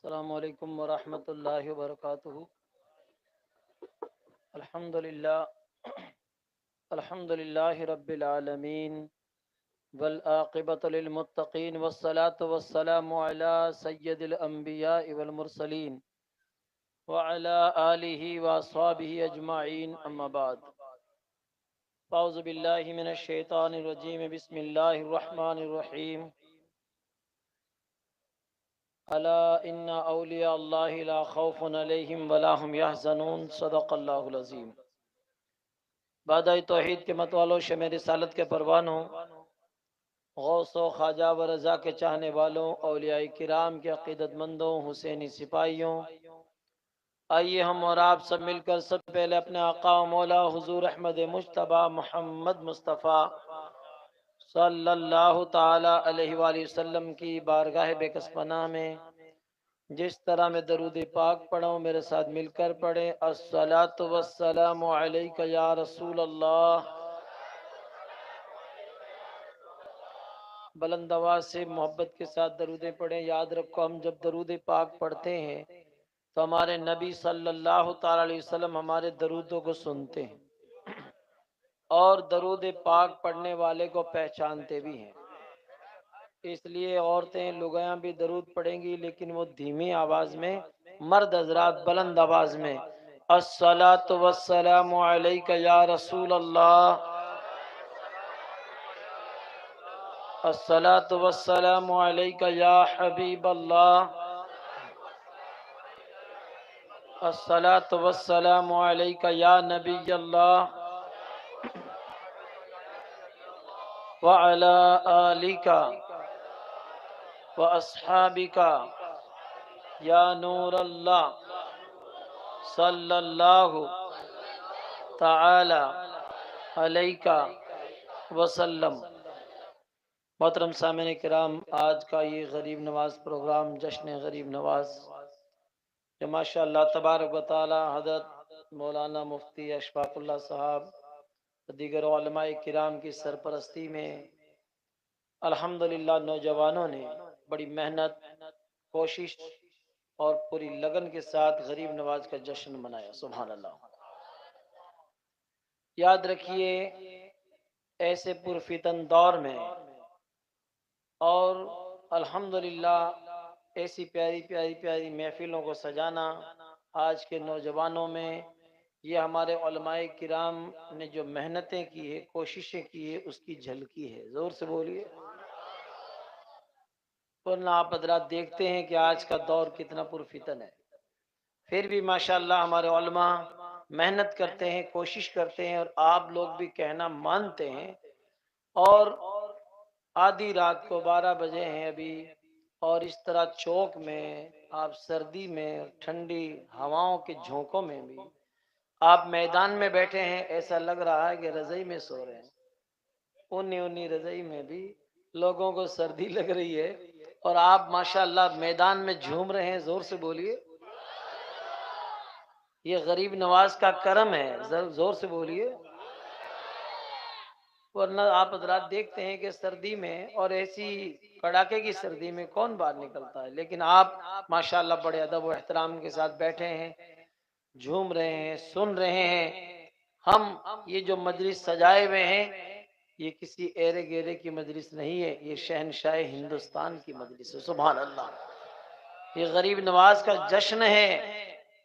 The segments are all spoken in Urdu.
السلام علیکم ورحمۃ اللہ وبرکاتہ۔ الحمد للہ رب العالمین والعاقبۃ للمتقین والصلاة والسلام علی سید الانبیاء والمرسلین وعلی آلہ واصحابہ اجمعین، اما بعد۔ اعوذ باللہ من الشیطان الرجیم، بسم اللہ الرحمن الرحیم۔ الا ان اولیاء اللہ لا خوف علیہم ولا هم یحزنون، صدق اللہ العظیم۔ بادۂ توحید کے مت والوں، شمع رسالت کے پروانوں، غوث و خواجہ و رضا کے چاہنے والوں، اولیاء کرام کے عقیدت مندوں، حسینی سپاہیوں، آئیے ہم اور آپ سب مل کر سب پہلے اپنے آقا و مولا حضور احمد مجتبیٰ محمد مصطفیٰ صلی اللہ تعالی علیہ وآلہ وسلم کی بارگاہ بےکس پناہ میں جس طرح میں درود پاک پڑھوں، میرے ساتھ مل کر پڑھیں۔ الصلاۃ والسلام علیک یا رسول اللہ۔ بلند آواز سے محبت کے ساتھ درودیں پڑھیں۔ یاد رکھو، ہم جب درود پاک پڑھتے ہیں تو ہمارے نبی صلی اللہ تعالی علیہ وسلم ہمارے درودوں کو سنتے ہیں اور درود پاک پڑھنے والے کو پہچانتے بھی ہیں۔ اس لیے عورتیں لوگیاں بھی درود پڑھیں گی، لیکن وہ دھیمی آواز میں، مرد حضرات بلند آواز میں الصلاۃ والسلام علیک یا رسول اللہ، الصلاۃ والسلام علیک یا حبیب اللہ، الصلاۃ والسلام علیک یا نبی اللہ وعلی آلک واصحابک یا نور اللہ صلی اللہ تعالی علیہ وسلم۔ محترم سامعین کرام، آج کا یہ غریب نواز پروگرام، جشن غریب نواز، جو ماشاء اللہ تبارک و تعالی حضرت مولانا مفتی اشفاق اللہ صاحب، دیگر علماء کرام کی سرپرستی میں الحمدللہ نوجوانوں نے بڑی محنت، کوشش اور پوری لگن کے ساتھ غریب نواز کا جشن منایا۔ سبحان اللہ۔ یاد رکھیے، ایسے پرفتن دور میں اور الحمدللہ ایسی پیاری پیاری پیاری محفلوں کو سجانا، آج کے نوجوانوں میں یہ ہمارے علماء کرام نے جو محنتیں کی ہے، کوششیں کی ہے، اس کی جھلکی ہے۔ زور سے بولیے۔ ورنہ آپ حضرات دیکھتے ہیں کہ آج کا دور کتنا پرفتن ہے، پھر بھی ماشاءاللہ ہمارے علماء محنت کرتے ہیں، کوشش کرتے ہیں، اور آپ لوگ بھی کہنا مانتے ہیں۔ اور آدھی رات کو 12 بجے ہیں ابھی، اور اس طرح چوک میں آپ سردی میں، ٹھنڈی ہواؤں کے جھونکوں میں بھی آپ میدان میں بیٹھے ہیں، ایسا لگ رہا ہے کہ رضائی میں سو رہے ہیں۔ انہی رضائی میں بھی لوگوں کو سردی لگ رہی ہے، اور آپ ماشاءاللہ میدان میں جھوم رہے ہیں۔ زور سے بولیے۔ یہ غریب نواز کا کرم ہے، زور سے بولیے۔ ورنہ آپ حضرات دیکھتے ہیں کہ سردی میں، اور ایسی کڑاکے کی سردی میں کون باہر نکلتا ہے، لیکن آپ ماشاءاللہ بڑے ادب و احترام کے ساتھ بیٹھے ہیں، جھوم رہے ہیں، سن رہے ہیں۔ ہم یہ جو مجلس سجائے ہوئے ہیں، یہ کسی ایرے گیرے کی مجلس نہیں ہے، یہ شہنشاہ ہندوستان کی مجلس ہے۔ سبحان اللہ۔ یہ غریب نواز کا جشن ہے،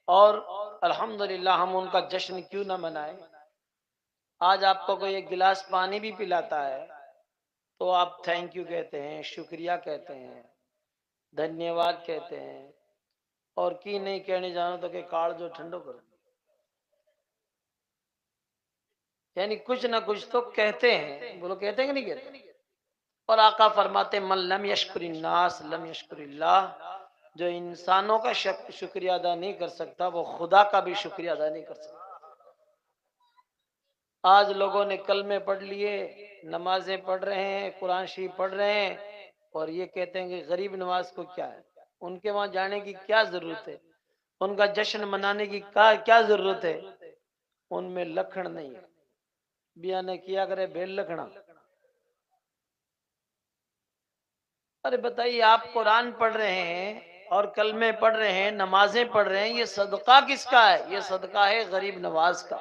اور الحمدللہ ہم ان کا جشن کیوں نہ منائیں۔ آج آپ کو کوئی ایک گلاس پانی بھی پلاتا ہے تو آپ تھینک یو کہتے ہیں، شکریہ کہتے ہیں، دھنیہ واد کہتے ہیں، اور کی نہیں کہنے جانا تو کہ کاڑ جو ٹھنڈو کر، یعنی کچھ نہ کچھ تو کہتے ہیں۔ بولو، کہتے ہیں کہ نہیں کہتے؟ اور آقا فرماتے من لم یشکر الناس لم یشکر اللہ، جو انسانوں کا شکریہ ادا نہیں کر سکتا، وہ خدا کا بھی شکریہ ادا نہیں کر سکتا۔ آج لوگوں نے کلمے پڑھ لیے، نمازیں پڑھ رہے ہیں، قرآن شریف پڑھ رہے ہیں، اور یہ کہتے ہیں کہ غریب نواز کو کیا ہے، ان کے وہاں جانے کی کیا ضرورت ہے، ان کا جشن منانے کی کیا ضرورت ہے۔ ان میں لکھن نہیں ہے، بیا نے کیا کرے بیل لکھنا۔ ارے بتائیے، آپ قرآن پڑھ رہے ہیں اور کلمے پڑھ رہے ہیں، نمازیں پڑھ رہے ہیں، یہ صدقہ کس کا ہے؟ یہ صدقہ ہے غریب نواز کا۔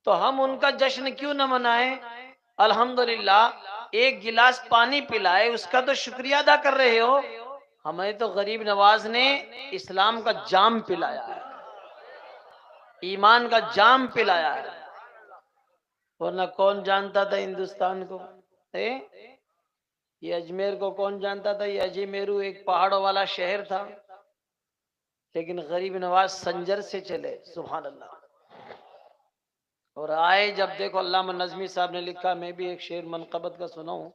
تو ہم ان کا جشن کیوں نہ منائیں؟ الحمدللہ ایک گلاس پانی پلائے اس کا تو شکریہ ادا کر رہے ہو، ہمیں تو غریب نواز نے اسلام کا جام پلایا ہے، ایمان کا جام پلایا ہے، ورنہ کون جانتا تھا ہندوستان کو؟ یہ اجمیر کو کون جانتا تھا؟ یہ اجمیرو ایک پہاڑوں والا شہر تھا، لیکن غریب نواز سنجر سے چلے، سبحان اللہ۔ اور آئے جب دیکھو، علامہ نظمی صاحب نے لکھا، میں بھی ایک شعر منقبت کا سناؤں،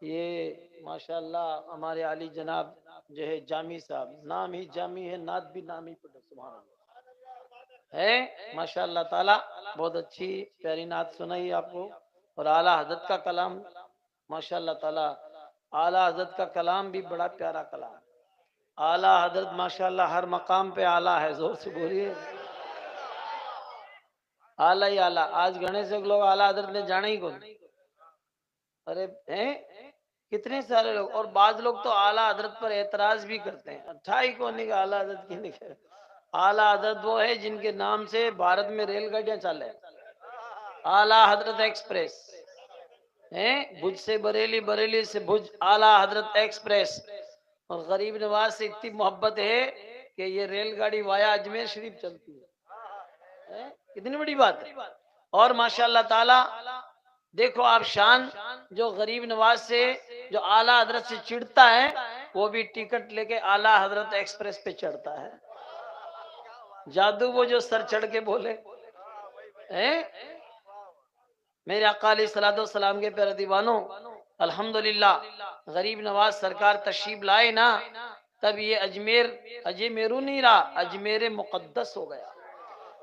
یہ ماشاءاللہ ہمارے عالی جناب جو ہے جامی صاحب، نام ہی جامی ہے، نعت بھی نام ہی پڑھو، سبحان اللہ ہے، ماشاءاللہ تعالی بہت اچھی پیاری نعت سنائی آپ کو، اور اعلیٰ حضرت کا کلام ماشاءاللہ تعالی، اعلیٰ حضرت کا کلام بھی بڑا پیارا کلام، اعلیٰ حضرت ماشاءاللہ ہر مقام پہ اعلیٰ ہے، زور سے بولیے اعلیٰ ہی اعلیٰ۔ آج گھنے سے لوگ اعلیٰ حضرت نے جانا ہی کون، ارے ہیں کتنے سارے لوگ، اور بعض لوگ تو اعلیٰ حضرت پر اعتراض بھی کرتے ہیں، اٹھائی کون کا اعلیٰ حضرت کی نہیں۔ اعلیٰ حضرت وہ ہے جن کے نام سے بھارت میں ریل گاڑیاں چلے، اعلیٰ حضرت ایکسپریس ہیں، بھج سے بریلی، بریلی سے بھج، اعلیٰ حضرت ایکسپریس۔ اور غریب نواز سے اتنی محبت ہے کہ یہ ریل گاڑی وایا اجمیر شریف چلتی ہے، کتنی بڑی بات ہے۔ اور ماشاءاللہ تعالی دیکھو آپ شان، جو غریب نواز سے جو اعلیٰ حضرت سے چڑھتا ہے وہ بھی ٹکٹ لے کے اعلیٰ حضرت ایکسپریس پہ چڑھتا ہے، جادو وہ جو سر چڑھ کے بولے، میرے آقا علیہ الصلوۃ والسلام کے پیارے دیوانوں، الحمدللہ غریب نواز سرکار تشریف لائے نا، تب یہ اجمیر اجمیرو نہیں رہا، اجمیر مقدس ہو گیا،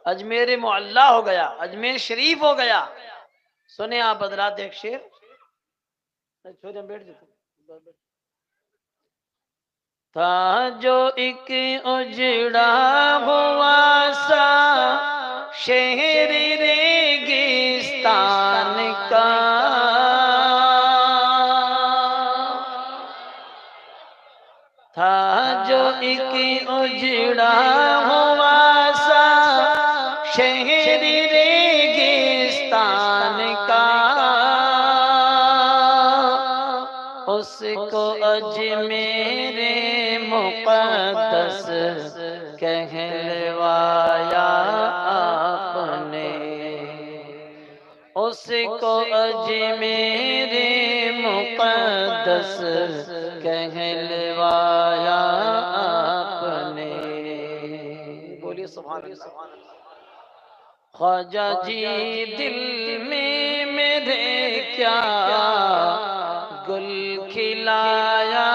اجمیر معلی ہو گیا، اجمیر شریف ہو گیا۔ سنیں آپ حضرات ایک شعر، چھوڑیں بیٹھ جاتے، تھا جو ایک اجڑا ہوا سا شہر ریگستان کا، تھا جو ایک اجڑا ہوا سا شہر ریگستان کا، اس کو اجمیر مقدس کہلوایا آپ نے، اس کو اجمیر مقدس کہلوایا آپ نے، بولیے سبحان اللہ۔ خواجہ جی دل میں میرے کیا گل کھلایا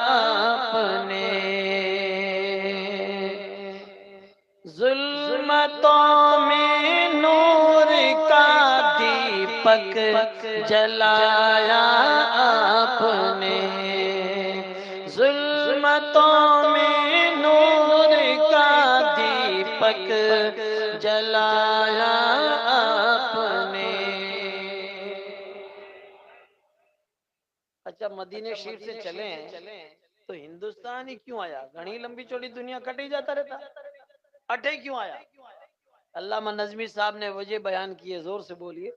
آپ نے، ظلمتوں میں نور کا دیپک جلایا آپ نے، ظلمتوں میں نور کا دیپک جلایا آپ نے۔ اچھا مدینے شریف سے چلے ہیں تو ہندوستان ہی کیوں آیا؟ گھنی لمبی چوڑی دنیا کٹے جاتا رہتا، اٹھے کیوں آیا؟ علامہ نظمی صاحب نے وجہ بیان کی ہے، زور سے بولیے،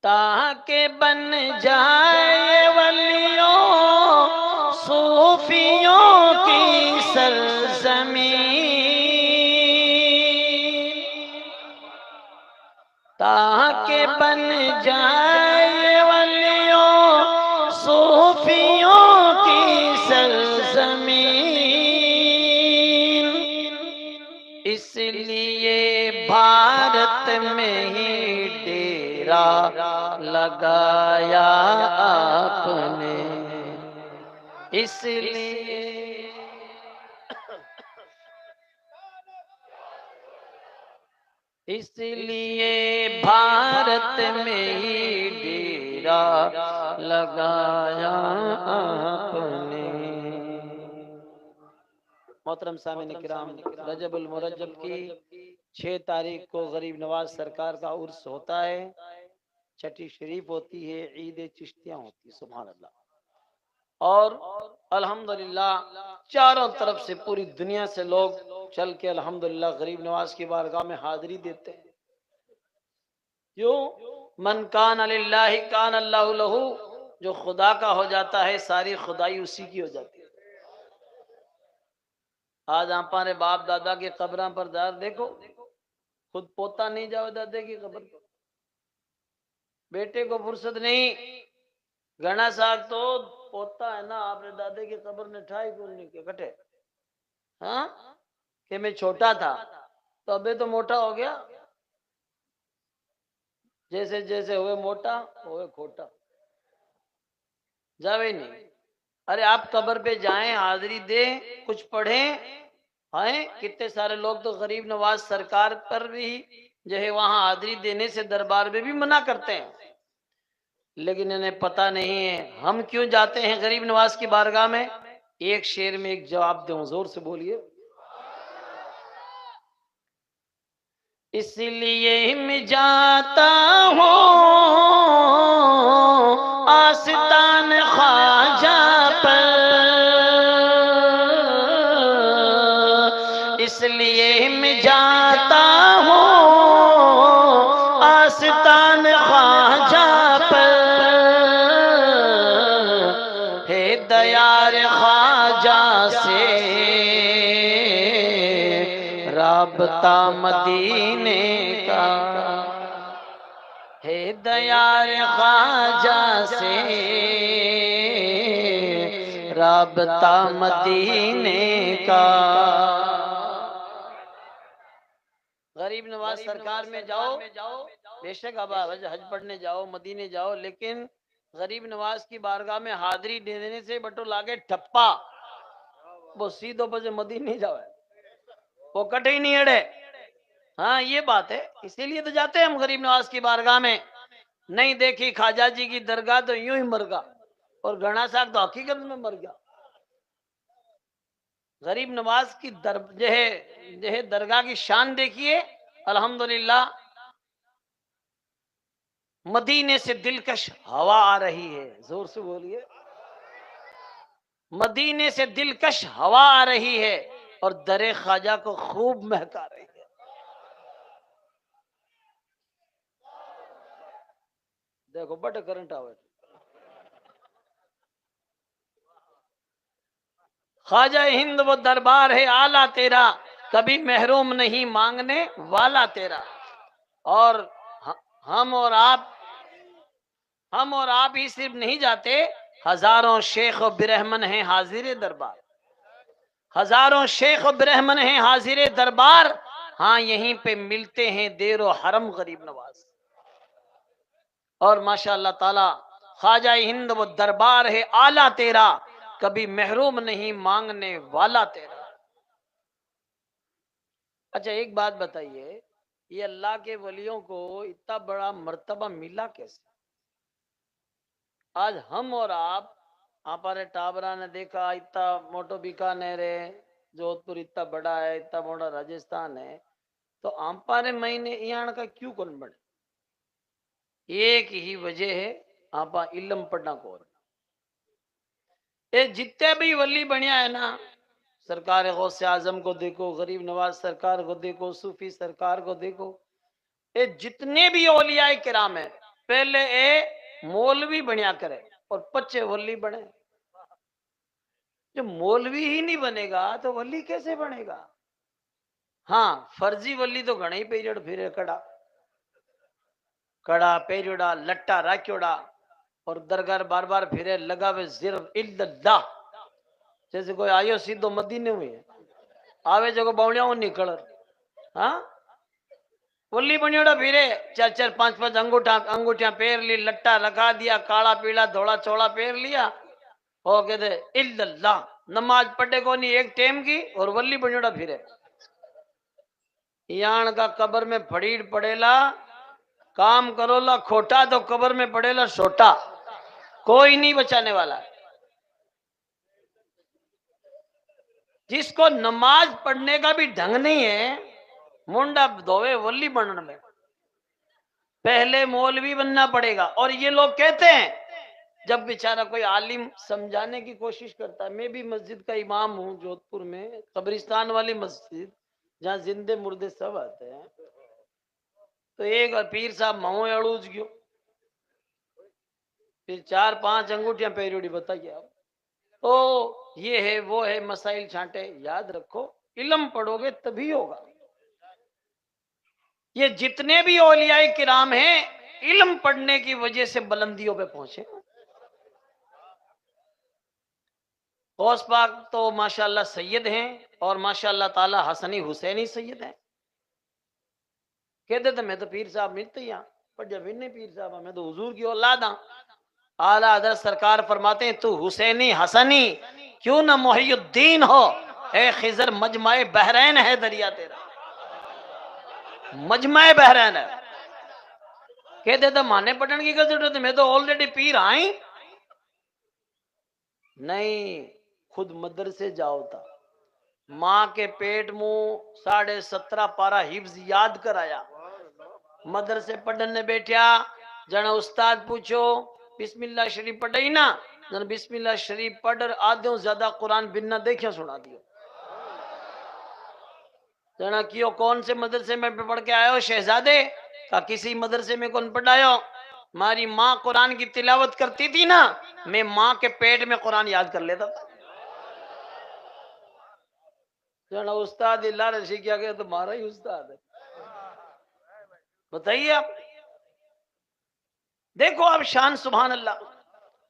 تاکہ بن جائے ولیوں صوفیوں کی سرزمین، تاکہ بن جائے ولیوں صوفیوں کی سرزمین، اس لیے بھارت میں ہی ڈیرا لگایا آپ نے، اس لیے بھارت میں ہی ڈیرا لگایا آپ نے۔ محترم سامعین کرام، رجب المرجب کی 6 تاریخ کو غریب نواز سرکار کا عرس ہوتا ہے، چھٹی شریف ہوتی ہے، عید چشتیاں ہوتی ہے، سبحان اللہ۔ اور الحمدللہ چاروں طرف سے پوری دنیا سے لوگ چل کے الحمدللہ غریب نواز کی بارگاہ میں حاضری دیتے ہیں۔ کیوں؟ من کان للہ کان اللہ لہو، جو خدا کا ہو جاتا ہے ساری خدائی اسی کی ہو جاتی ہے۔ آج ہمارے باپ دادا کی قبراں پر دار دیکھو، خود پوتا نہیں جاؤ دادے کی قبر پر، بیٹے کو فرصت نہیں، گھنا ساگ تو پوتا ہے نا، آپ نے دادے کی قبر نے ٹھائی کیوں نہیں کے کٹے؟ ہاں کہ میں چھوٹا تھا تو ابھی تو موٹا ہو گیا، جیسے جیسے ہوئے موٹا ہوئے کھوٹا، جاوے نہیں۔ ارے آپ قبر پہ جائیں، حاضری دیں، کچھ پڑھیں، ہیں کتنے سارے لوگ تو غریب نواز سرکار پر بھی جو ہے وہاں حاضری دینے سے دربار میں بھی منع کرتے ہیں، لیکن انہیں پتہ نہیں ہے ہم کیوں جاتے ہیں غریب نواز کی بارگاہ میں۔ ایک شعر میں ایک جواب دوں، زور سے بولیے۔ اس لیے میں جاتا ہوں آستان خواجہ پر، اس لیے میں جاتا ہوں آستان خواجہ پر، ہے دیار خواجہ سے رابطہ مدینے کا، ہے دیار خواجہ سے رابطہ مدینے کا۔ غریب نواز سرکار میں جاؤ، بے شک اب حج پڑھنے جاؤ، مدینے جاؤ، لیکن غریب نواز کی بارگاہ میں حاضری دینے سے بٹو لاگے ٹھپا، وہ سیدھو بجے مدینے جاؤ ہے، وہ کٹے ہی نہیں اڑے۔ ہاں یہ بات ہے، اسی لیے تو جاتے ہیں ہم غریب نواز کی بارگاہ میں۔ نہیں دیکھی خواجہ جی کی درگاہ تو یوں ہی مر گا، اور گھنا ساگ تو حقیقت میں مر گیا۔ غریب نواز کی جو ہے درگاہ کی شان دیکھیے، الحمدللہ مدینے سے دلکش ہوا آ رہی ہے، زور سے بولیے، مدینے سے دلکش ہوا آ رہی ہے اور در خواجہ کو خوب مہکا رہی ہے۔ دیکھو بڑے کرنٹ آوے، خواجہ ہند وہ دربار ہے اعلیٰ تیرا، کبھی محروم نہیں مانگنے والا تیرا۔ اور ہم اور آپ ہی صرف نہیں جاتے، ہزاروں شیخ و برہمن ہیں حاضر دربار، ہزاروں شیخ و برہمن ہیں حاضر دربار، ہاں یہیں پہ ملتے ہیں دیر و حرم غریب نواز۔ اور ماشاء اللہ تعالی خواجہ ہند وہ دربار ہے اعلیٰ تیرا، کبھی محروم نہیں مانگنے والا تیرا۔ اچھا ایک بات بتائیے، یہ اللہ کے ولیوں کو اتنا بڑا مرتبہ ملا کیسے؟ آج ہم اور آپ ہمارے ٹابرا نے دیکھا اتنا موٹو بیکانیر ہے، جودھ پور اتنا بڑا ہے، اتنا بڑا راجستھان ہے، تو ہمارے مہینے یہاں کا کیوں کون بڑے؟ ایک ہی وجہ ہے، آپ علم پڑھنا کو، یہ جتنے بھی ولی بنیا ہے نا، سرکار غوث اعظم کو دیکھو، غریب نواز سرکار کو دیکھو، صوفی سرکار کو دیکھو، یہ جتنے بھی اولیاء کرام ہیں، پہلے اے مولوی بنیا کرے اور پچے ولی بنے۔ جو مولوی ہی نہیں بنے گا تو ولی کیسے بنے گا؟ ہاں فرضی ولی تو گھنے ہی پیریڈ پھرے، کڑا پیریڈا لٹا راکیوڑا اور درگاہ بار بار پھرے لگا وے صرف اللہ، جیسے کوئی آئیو سیدھو مدینے ہوئی ہے آوے جو کو باؤنیاں ہوں نکل، ہاں ولی بنیوڑا پھرے، چار چار پانچ پانچ انگوٹیاں پیر لی، لٹا لگا دیا، کالا پیلا دھوڑا چوڑا پیر لیا، ہو کہتے اللہ، نماز پڑھے کو نہیں ایک ٹیم کی، اور ولی بنیوڑا پھرے۔ یان کا قبر میں پھڑیڑ پڑے لا، کام کرو لا کھوٹا تو قبر میں پڑے لا چھوٹا، کوئی نہیں بچانے والا۔ جس کو نماز پڑھنے کا بھی ڈھنگ نہیں ہے، منڈا دھوے ولی بننے میں، پہلے مولوی بننا پڑے گا. اور یہ لوگ کہتے ہیں جب بیچارہ کوئی عالم سمجھانے کی کوشش کرتا ہے. میں بھی مسجد کا امام ہوں جودھ پور میں, قبرستان والی مسجد جہاں زندے مردے سب آتے ہیں. تو ایک پیر صاحب مہو اڑوج گیو, پھر 4-5 انگوٹیاں پیروڑی بتائیے آپ. تو یہ ہے وہ ہے, مسائل چھانٹے. یاد رکھو علم پڑھو گے تبھی ہوگا. یہ جتنے بھی اولیاء کرام ہیں علم پڑھنے کی وجہ سے بلندیوں پہ پہنچے. غوث پاک تو ماشاءاللہ سید ہیں, اور ماشاءاللہ تعالی حسنی حسینی سید ہیں. کہتے تھے میں تو پیر صاحب ملتے ہی ہاں, پر جب انہیں پیر صاحب میں تو حضور کی اولاد ہاں. اعلیٰ حضرت سرکار فرماتے ہیں تو حسینی حسنی کیوں نہ محی الدین ہو, اے خضر مجمع بحرین ہے دریا تیرا, مجمع بحرین ہے. کہتے تھے مانے پٹن کی ضرورت ہے, میں تو آلریڈی پیر آئی نہیں. خود مدرسے جاؤ تھا, ماں کے پیٹ منہ 17.5 پارا حفظ یاد کرایا. مدرسے پڑھنے بیٹھیا, جنا استاد پوچھو بسم اللہ شریف پڑھائی نا, جنا بسم اللہ شریف پڑھ آدھوں زیادہ قرآن بننا دیکھیں سنا دیو. جنا کیوں کون سے مدرسے میں پڑھ کے آئے ہو شہزادے, کا کسی مدرسے میں کون پڑھایا ہو. ہماری ماں قرآن کی تلاوت کرتی تھی نا, میں ماں کے پیٹ میں قرآن یاد کر لیتا تھا. جنا استاد اللہ رشی کیا گیا تمہارا ہی استاد ہے. بتائیے آپ, دیکھو آپ شان سبحان اللہ.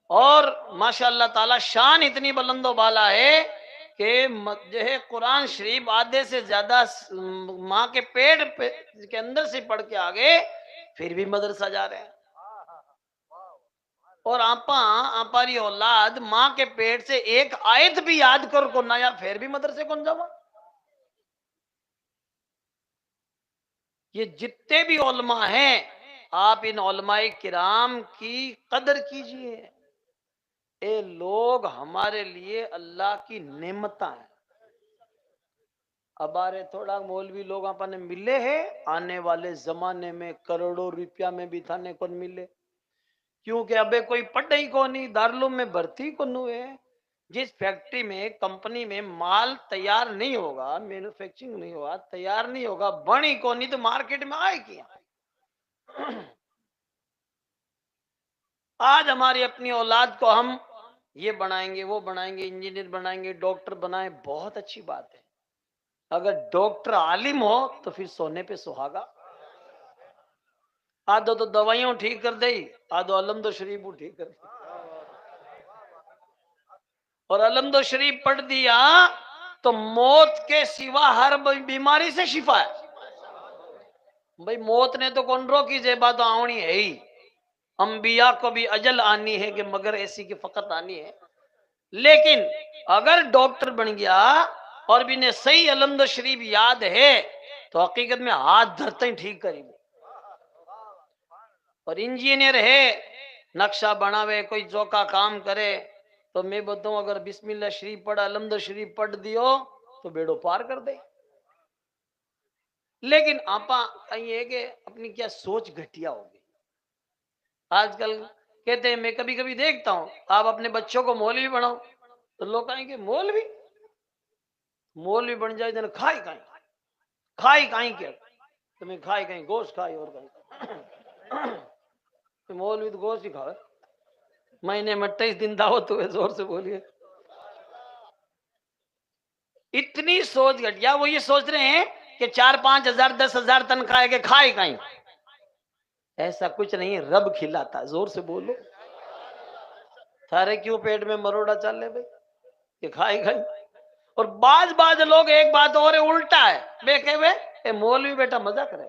اور ماشاء اللہ تعالی شان اتنی بلند و بالا ہے کہ جو ہے قرآن شریف آدھے سے زیادہ ماں کے پیٹ کے اندر سے پڑھ کے آگے پھر بھی مدرسہ جا رہے ہیں. اور آپاری اولاد ماں کے پیٹ سے ایک آیت بھی یاد کر کو نہ یا پھر بھی مدرسے کون جاؤ. یہ جتنے بھی علماء ہیں آپ ان علماء کرام کی قدر کیجئے. اے لوگ ہمارے لیے اللہ کی نعمت ہیں. ہمارے تھوڑا مولوی لوگ اپنے ملے ہیں, آنے والے زمانے میں کروڑوں روپیہ میں بھی تھانے کون ملے, کیونکہ ابے کوئی پڑھائی کو نہیں, دارالعلوم میں بھرتی کو ہوئے. جس فیکٹری میں کمپنی میں مال تیار نہیں ہوگا, مینوفیکچرنگ نہیں ہوگا, تیار نہیں ہوگا, بنی کو نہیں تو مارکیٹ میں آئے کیا. آج ہماری اپنی اولاد کو ہم یہ بنائیں گے وہ بنائیں گے, انجینئر بنائیں گے, ڈاکٹر بنائیں, بہت اچھی بات ہے. اگر ڈاکٹر عالم ہو تو پھر سونے پہ سہاگا. آدھو تو دوائیوں ٹھیک کر دے, آدھو الحمد شریف ٹھیک کر دے. اور الحمد شریف پڑھ دیا تو موت کے سوا ہر بیماری سے شفا ہے. بھائی موت نے تو کون روکی, جے بات آنی ہے ہی. انبیاء کو بھی اجل آنی ہے کہ مگر ایسی کہ فقط آنی ہے. لیکن اگر ڈاکٹر بن گیا اور بھی نے صحیح الحمد شریف یاد ہے تو حقیقت میں ہاتھ دھرتے ہی ٹھیک کریں گے. اور انجینئر ہے, نقشہ بناوے, کوئی چوکا کام کرے, تو میں بتاؤں اگر بسم اللہ شریف پڑھا, الحمد شریف پڑھ دیو تو بیڑو پار کر دے. لیکن آپا کہیں ہے کہ اپنی کیا سوچ گھٹیا ہوگی. آج کل کہتے ہیں, میں کبھی کبھی دیکھتا ہوں, آپ اپنے بچوں کو مولوی بناؤ تو لوگ کہیں کہ مولوی بن جائے جن کھائی کہیں کیا تمہیں کھائی کہیں گوشت کھائی اور کہیں مولوی تو گوشت ہی کھائے. مہینے میں 28 دن دعوت ہوئے, زور سے بولیے. اتنی سوچ گھٹیا. وہ یہ سوچ رہے ہیں کہ 4-5 ہزار 10 ہزار تنخواہ کے کھائے کہیں. ایسا کچھ نہیں, رب کھلاتا. زور سے بولو. سارے کیوں پیٹ میں مروڑا چل لے بھائی کہ کھائی. اور بعض لوگ ایک بات اور الٹا ہے, بے کہ اے مولوی بیٹا مزہ کرے.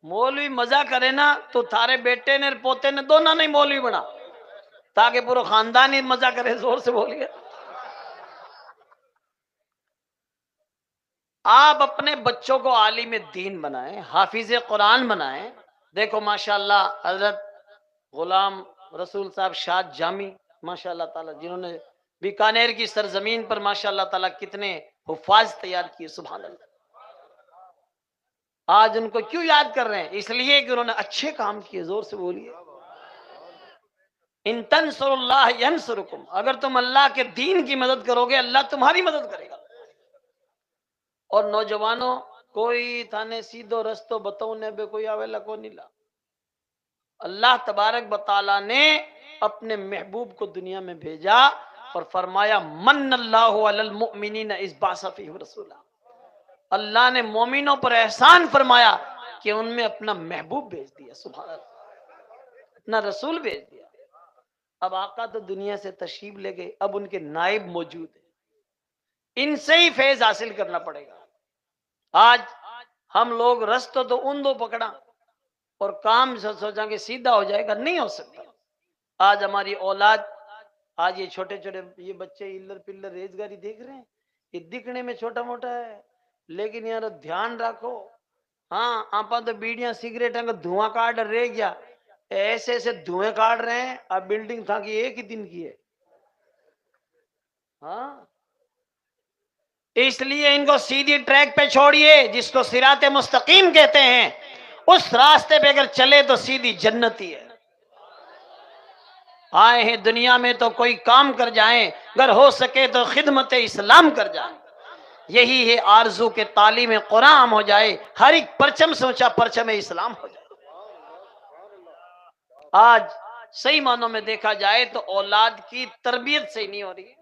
مولوی مزہ کرے نا تو تھارے بیٹے نے پوتے نے دونوں نہیں مولوی بنا, تاکہ پورا خاندان ہی مزہ کرے. زور سے بولیے. آپ اپنے بچوں کو عالم دین بنائیں, حافظ قرآن بنائیں. دیکھو ماشاءاللہ حضرت غلام رسول صاحب شاد جامی ماشاءاللہ تعالی, جنہوں نے بیکانیر کی سرزمین پر ماشاءاللہ تعالی کتنے حفاظ تیار کیے. سبحان اللہ. آج ان کو کیوں یاد کر رہے ہیں؟ اس لیے کہ انہوں نے اچھے کام کیے. زور سے بولیے. ان تنصر اللہ ینصرکم، اگر تم اللہ کے دین کی مدد کرو گے اللہ تمہاری مدد کرے گا. اور نوجوانوں کوئی تھانے سیدھو رستو بتاؤنے بے کوئی آویلا کو نہیں لا. اللہ تبارک بطالہ نے اپنے محبوب کو دنیا میں بھیجا اور فرمایا من اللہ علی المؤمنین اذ بعث فیہم رسولا. اللہ نے مومنوں پر احسان فرمایا کہ ان میں اپنا محبوب بھیج دیا. سبحان اللہ، اپنا رسول بھیج دیا. اب آقا تو دنیا سے تشریف لے گئے، اب ان کے نائب موجود ہیں، ان سے ہی فیض حاصل کرنا پڑے گا. آج ہم لوگ رستوں تو ان دو پکڑا اور کام سوچا کہ سیدھا ہو جائے گا، نہیں ہو سکتا. آج ہماری اولاد، آج یہ چھوٹے چھوٹے یہ بچے ہلر پلر ریزگاری دیکھ رہے ہیں، یہ دکھنے میں چھوٹا موٹا ہے لیکن یار دھیان رکھو. ہاں آپ تو بیڑیاں سگریٹیں کا دھواں کاٹ رہ گیا، ایسے ایسے دھوئیں کاٹ رہے ہیں. اب بلڈنگ تھا کہ ایک ہی دن کی ہے. ہاں اس لیے ان کو سیدھی ٹریک پہ چھوڑیے جس کو صراط مستقیم کہتے ہیں. اس راستے پہ اگر چلے تو سیدھی جنت ہی ہے. آئے ہیں دنیا میں تو کوئی کام کر جائیں، اگر ہو سکے تو خدمت اسلام کر جائیں. یہی ہے آرزو کے تعلیم قرآن ہو جائے، ہر ایک پرچم سوچا پرچم اسلام ہو جائے. آج صحیح معنوں میں دیکھا جائے تو اولاد کی تربیت صحیح نہیں ہو رہی ہے.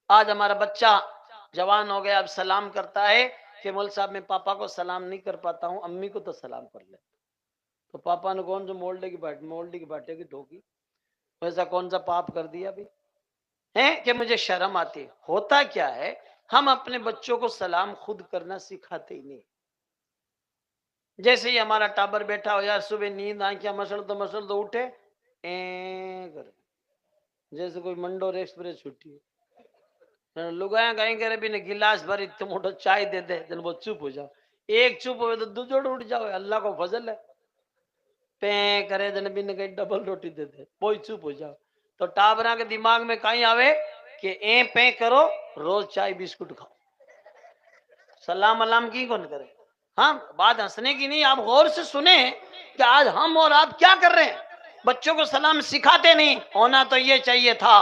آج ہمارا بچہ جوان ہو گیا، اب سلام کرتا ہے کہ مول صاحب میں پاپا کو سلام نہیں کر پاتا ہوں، امی کو تو سلام کر لے. تو پاپا نے کون سا مولڈے کی باٹے کی ٹھوکی، ویسا کون سا پاپ کر دیا بھی ہے کہ مجھے شرم آتی ہے. ہوتا کیا ہے، ہم اپنے بچوں کو سلام خود کرنا سکھاتے ہی نہیں. جیسے ہی ہمارا ٹابر بیٹھا ہو یار صبح نیند آنکھیں مسل تو اٹھے کرے جیسے کوئی منڈور ایکسپریس چھٹی ہے. لگایا کہیں کرے بھی نے گلاس بھری تم اٹھو چائے دے دے جن وہ چپ ہو جاؤ. ایک چپ ہوئے تو دوجوڑ اٹھ جاؤ، اللہ کو فضل ہے. پے کرے جن بھی نے کہیں ڈبل روٹی دے دے وہی چپ ہو جاؤ. تو ٹابرا کے دماغ میں کہیں آوے کہ اے پے کرو روز چائے بسکٹ کھاؤ. سلام علام کی کون کرے. ہاں بات ہنسنے کی نہیں، آپ غور سے سنیں کہ آج ہم اور آپ کیا کر رہے ہیں. بچوں کو سلام سکھاتے نہیں. ہونا تو یہ چاہیے تھا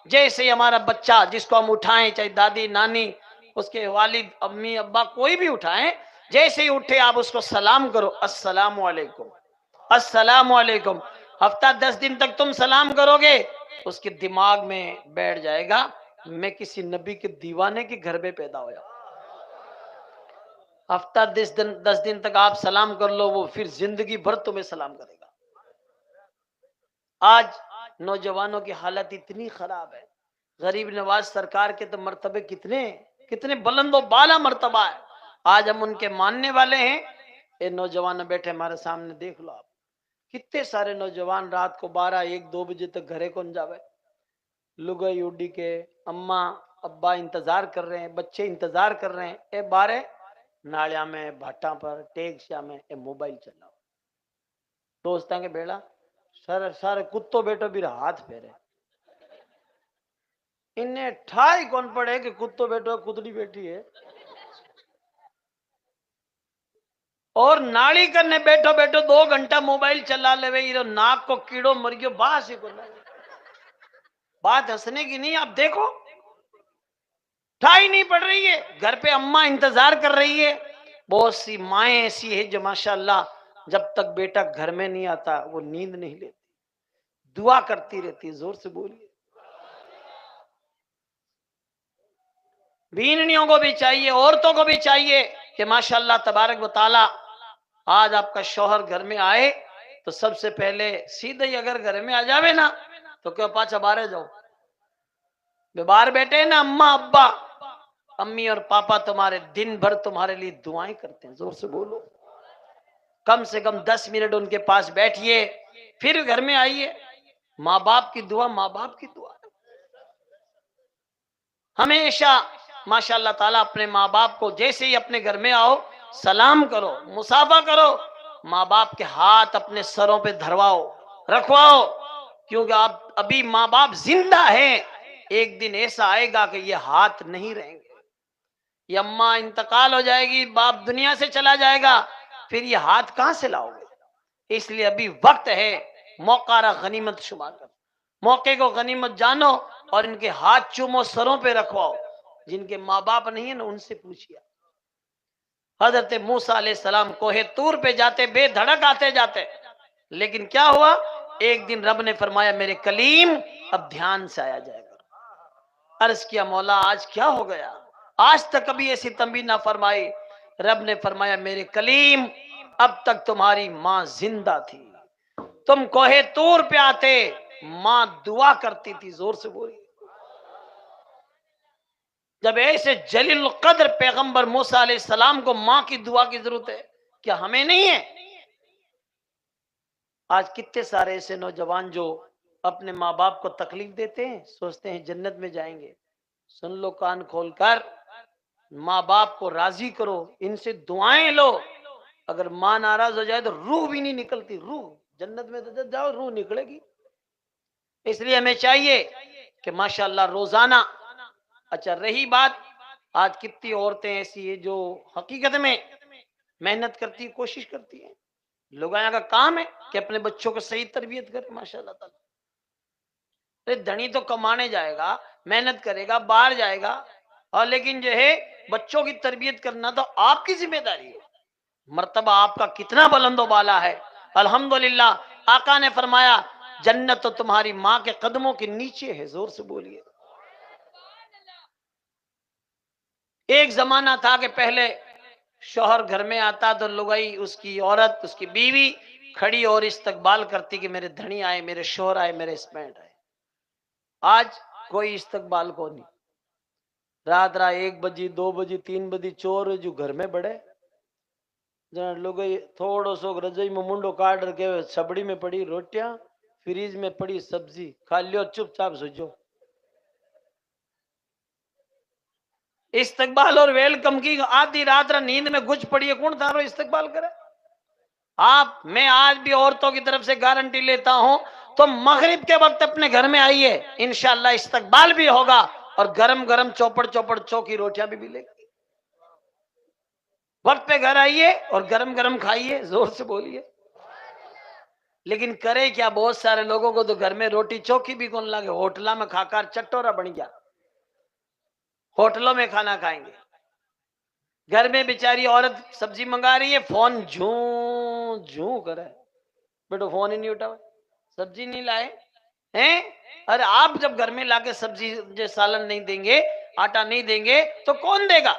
جیسے ہمارا بچہ جس کو ہم اٹھائیں، چاہے دادی نانی اس کے والد امی ابا کوئی بھی اٹھائیں، جیسے ہی اٹھے آپ اس کو سلام کرو السلام علیکم السلام علیکم. ہفتہ 10 دن تک تم سلام کرو گے اس کے دماغ میں بیٹھ جائے گا میں کسی نبی کے دیوانے کے گھر میں پیدا ہوا. ہفتہ 10 دن تک آپ سلام کر لو، وہ پھر زندگی بھر تمہیں سلام کرے گا. آج نوجوانوں کی حالت اتنی خراب ہے. غریب نواز سرکار کے تو مرتبے کتنے بلند و بالا مرتبہ ہے. آج ہم ان کے ماننے والے ہیں. یہ نوجوان بیٹھے ہمارے سامنے دیکھ لو آپ، کتنے سارے نوجوان رات کو 12 1 2 بجے تک گھرے کون جاوے. لگئی اڈی کے اماں ابا انتظار کر رہے ہیں، بچے انتظار کر رہے ہیں. اے بارے نالیاں میں بھٹا پر ٹیکسیا میں اے موبائل چلاؤ. دوستاں کے بیڑا سارے کتوں بیٹو بھی ہاتھ پھیرے. انہیں ٹھائی کون پڑے کہ کتوں بیٹو کتڑی بیٹھی ہے. اور ناڑی کرنے بیٹھو 2 گھنٹہ موبائل چلا لے وے ناک کو کیڑوں مر گیو باس ہی کو. بات ہنسنے کی نہیں، آپ دیکھو ٹھائی نہیں پڑ رہی ہے. گھر پہ اماں انتظار کر رہی ہے. بہت سی مائیں ایسی ہے جو ماشاءاللہ جب تک بیٹا گھر میں نہیں آتا وہ نیند نہیں لیتی، دعا کرتی رہتی. زور سے بولیے. بیننیوں کو بھی چاہیے، عورتوں کو بھی چاہیے کہ ماشاءاللہ تبارک و تعالی آج آپ کا شوہر گھر میں آئے تو سب سے پہلے سیدھے ہی اگر گھر میں آ جاوے نا تو کیوں پاچھا باہر جاؤ. باہر بیٹھے نا اماں ابا امی اور پاپا تمہارے دن بھر تمہارے لیے دعائیں کرتے ہیں. زور سے بولو. کم سے کم 10 منٹ ان کے پاس بیٹھیے پھر گھر میں آئیے. ماں باپ کی دعا ماں باپ کی دعا. ہمیشہ ماشاء اللہ تعالیٰ اپنے ماں باپ کو جیسے ہی اپنے گھر میں آؤ سلام کرو، مصافحہ کرو. ماں باپ کے ہاتھ اپنے سروں پہ دھرواؤ رکھواؤ، کیونکہ آپ ابھی ماں باپ زندہ ہیں. ایک دن ایسا آئے گا کہ یہ ہاتھ نہیں رہیں گے. یہ اماں انتقال ہو جائے گی، باپ دنیا سے چلا جائے گا، پھر یہ ہاتھ کہاں سے لاؤ گے؟ اس لیے ابھی وقت ہے، موقع را غنیمت شمار کر، موقع کو غنیمت جانو اور ان کے ہاتھ چومو، سروں پہ رکھواؤ۔ جن کے ماں باپ نہیں ہیں نا، ان سے پوچھئے۔ حضرت موسیٰ علیہ السلام کوہ طور پہ جاتے، بے دھڑک آتے جاتے، لیکن کیا ہوا؟ ایک دن رب نے فرمایا میرے کلیم اب دھیان سے آیا جائے گا۔ عرض کیا مولا آج کیا ہو گیا؟ آج تک کبھی ایسی تنبیہ نہ فرمائی۔ رب نے فرمایا میرے کلیم اب تک تمہاری ماں زندہ تھی، تم کوہ طور پہ آتے، ماں دعا کرتی تھی، زور سے بولی۔ جب ایسے جلیل القدر پیغمبر موسیٰ علیہ السلام کو ماں کی دعا کی ضرورت ہے، کیا ہمیں نہیں ہے؟ آج کتنے سارے ایسے نوجوان جو اپنے ماں باپ کو تکلیف دیتے ہیں، سوچتے ہیں جنت میں جائیں گے۔ سن لو کان کھول کر، ماں باپ کو راضی کرو، ان سے دعائیں لو۔ اگر ماں ناراض ہو جائے تو روح بھی نہیں نکلتی، روح جنت میں تو جب جاؤ روح نکلے گی۔ اس لیے ہمیں چاہیے کہ ماشاءاللہ روزانہ، اچھا رہی بات، آج کتنی عورتیں ایسی ہیں جو حقیقت میں محنت کرتی، کوشش کرتی ہیں، لوگوں کا کام ہے کہ اپنے بچوں کو صحیح تربیت کرے، ماشاءاللہ تعالی۔ دھنی تو کمانے جائے گا، محنت کرے گا، باہر جائے گا، اور لیکن جو ہے بچوں کی تربیت کرنا تو آپ کی ذمہ داری ہے۔ مرتبہ آپ کا کتنا بلند و بالا ہے، الحمدللہ۔ آقا نے فرمایا جنت تو تمہاری ماں کے قدموں کے نیچے ہے، زور سے بولیے۔ ایک زمانہ تھا کہ پہلے شوہر گھر میں آتا تو لگائی، اس کی عورت، اس کی بیوی کھڑی اور استقبال کرتی کہ میرے دھنی آئے، میرے شوہر آئے، میرے اسپینڈ آئے۔ آج کوئی استقبال کو نہیں، رات 1 بجے 2 بجے 3 بجے چور جو گھر میں بڑھے جہاں لوگ تھوڑو سو رجائی میں منڈو کاٹ رکھے ہوئے، چھبڑی میں پڑی روٹیاں، فریج میں پڑی سبزی، کھا لیو چپ چاپ سوچو۔ استقبال اور ویلکم کی آدھی رات نیند میں گچ پڑی ہے، کون تھارو استقبال کرے؟ آپ، میں آج بھی عورتوں کی طرف سے گارنٹی لیتا ہوں، تو مغرب کے وقت اپنے گھر میں آئیے، انشاءاللہ استقبال بھی ہوگا اور گرم گرم چوپڑ چوپڑ چوکی روٹیاں بھی ملے گی۔ وقت پہ گھر آئیے اور گرم گرم کھائیے، زور سے بولیے۔ لیکن کرے کیا؟ بہت سارے لوگوں کو تو گھر میں روٹی چوکی بھی کون لگے، ہوٹلہ میں کھا کر چٹورا بن گیا، ہوٹلوں میں کھانا کھائیں گے۔ گھر میں بیچاری عورت سبزی منگا رہی ہے، فون جھوں جھوں کرے، بیٹو فون ہی نہیں اٹھا، سبزی نہیں لائے ہیں؟ ارے آپ جب گھر میں لا کے سبزی سالن نہیں دیں گے، آٹا نہیں دیں گے تو کون دے گا؟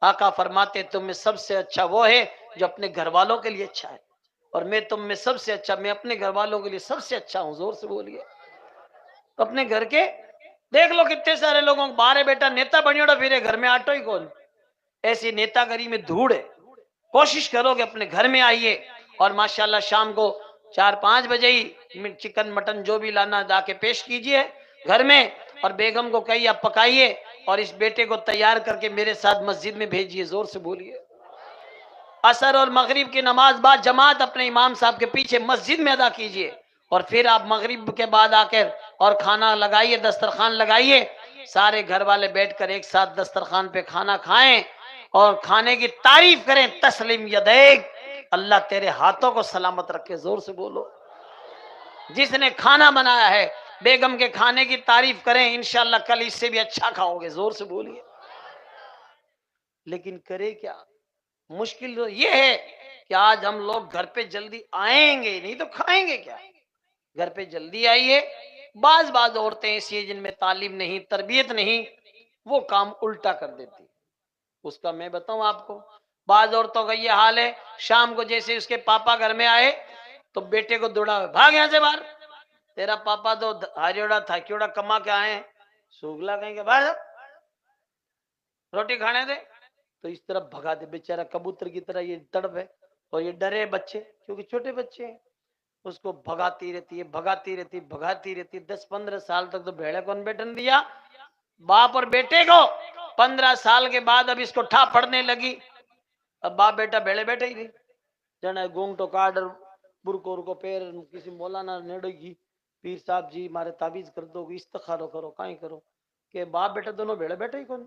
آقا فرماتے تم میں سب سے اچھا وہ ہے جو اپنے گھر والوں کے لیے اچھا ہے، اور میں تم میں سب سے اچھا، میں اپنے گھر والوں کے لیے سب سے اچھا ہوں، زور سے بولیے۔ اپنے گھر کے دیکھ لو کتنے سارے لوگوں کو بارے بیٹا نیتا بنی اڑا پھرے، گھر میں آٹو ہی کون، ایسی نیتا گری میں دھوڑ ہے۔ کوشش کرو کہ اپنے گھر میں آئیے، اور ماشاءاللہ شام کو 4-5 بجے ہی چکن مٹن جو بھی لانا جا کے پیش کیجئے گھر میں، اور بیگم کو کہیے آپ پکائیے، اور اس بیٹے کو تیار کر کے میرے ساتھ مسجد میں بھیجیے، زور سے بولیے۔ عصر اور مغرب کی نماز بعد جماعت اپنے امام صاحب کے پیچھے مسجد میں ادا کیجئے، اور پھر آپ مغرب کے بعد آ کر اور کھانا لگائیے، دسترخوان لگائیے، سارے گھر والے بیٹھ کر ایک ساتھ دسترخوان پہ کھانا کھائیں اور کھانے کی تعریف کریں۔ تسلیم یدیک، اللہ تیرے ہاتھوں کو سلامت رکھے، زور سے بولو۔ جس نے کھانا بنایا ہے بیگم کے کھانے کی تعریف کریں، انشاءاللہ کل اس سے بھی اچھا کھاؤ گے، زور سے بولیے۔ لیکن کرے کیا؟ مشکل تو یہ ہے کہ آج ہم لوگ گھر پہ جلدی آئیں گے نہیں تو کھائیں گے کیا؟ گھر پہ جلدی آئیے۔ بعض عورتیں ایسی ہیں جن میں تعلیم نہیں، تربیت نہیں، وہ کام الٹا کر دیتی۔ اس کا میں بتاؤں آپ کو، بعض عورتوں کا یہ حال ہے، شام کو جیسے اس کے پاپا گھر میں آئے تو بیٹے کو دوڑا، بھاگ یہاں سے باہر، تیرا پاپا تو ہاریوڑا تھاکیوڑا کما کے آئے ہیں، سوگلا کہیں گے باہر روٹی کھانے دے، تو اس طرح بھگا دے، بیچارہ کبوتر کی طرح یہ تڑپ ہے، اور یہ ڈرے بچے کیونکہ چھوٹے بچے ہیں، اس کو بھگاتی رہتی ہے، بھگاتی رہتی، بھگاتی رہتی۔ 10-15 سال تک تو بھیڑے کون بیٹھن دیا باپ اور بیٹے کو، 15 سال کے بعد اب اس کو ٹھا پڑنے لگی، اب باپ بیٹا بھیڑے بیٹھے ہی نہیں، جنا گونگ ٹو کاڈر برکور کو پیر کسی مولانا نیڑے گی، پیر صاحب جی مارے تعویذ کر دو، استخارو کرو، کہیں کرو، کہ باپ بیٹا دونوں بھیڑے بیٹھے ہی کون۔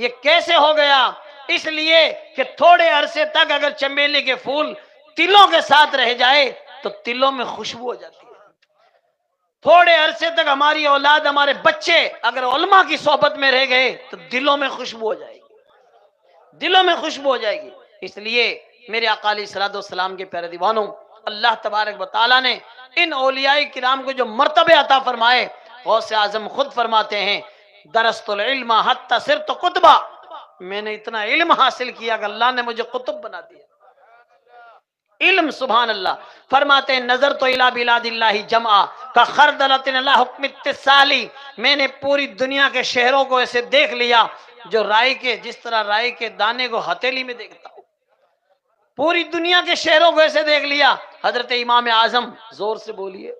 یہ کیسے ہو گیا؟ اس لیے کہ تھوڑے عرصے تک اگر چمیلی کے پھول تلوں کے ساتھ رہ جائے تو تلوں میں خوشبو ہو جاتی ہے۔ تھوڑے عرصے تک ہماری اولاد، ہمارے بچے اگر علماء کی صحبت میں رہ گئے تو دلوں میں خوشبو ہو جائے گی، دلوں میں خوشبو ہو جائے گی۔ اس لیے میرے آقا علیہ الصلوۃ والسلام کے پیارے دیوانوں، اللہ تبارک و تعالیٰ نے ان اولیاء کرام کو جو مرتبے عطا فرمائے، غوث اعظم خود فرماتے ہیں درست العلم حتی صرت قطبا، میں نے اتنا علم حاصل کیا کہ اللہ نے مجھے قطب بنا دیا۔ علم، سبحان اللہ، فرماتے ہیں نظر تو الہ بلاد اللہ جمعہ کا خردلۃ اللہ حکم اتصالی، میں نے پوری دنیا کے شہروں کو ایسے دیکھ لیا جو رائی کے، جس طرح رائی کے دانے کو ہتھیلی میں دیکھتا ہوں، پوری دنیا کے شہروں کو ایسے دیکھ لیا۔ حضرت امام اعظم، زور سے بولیے،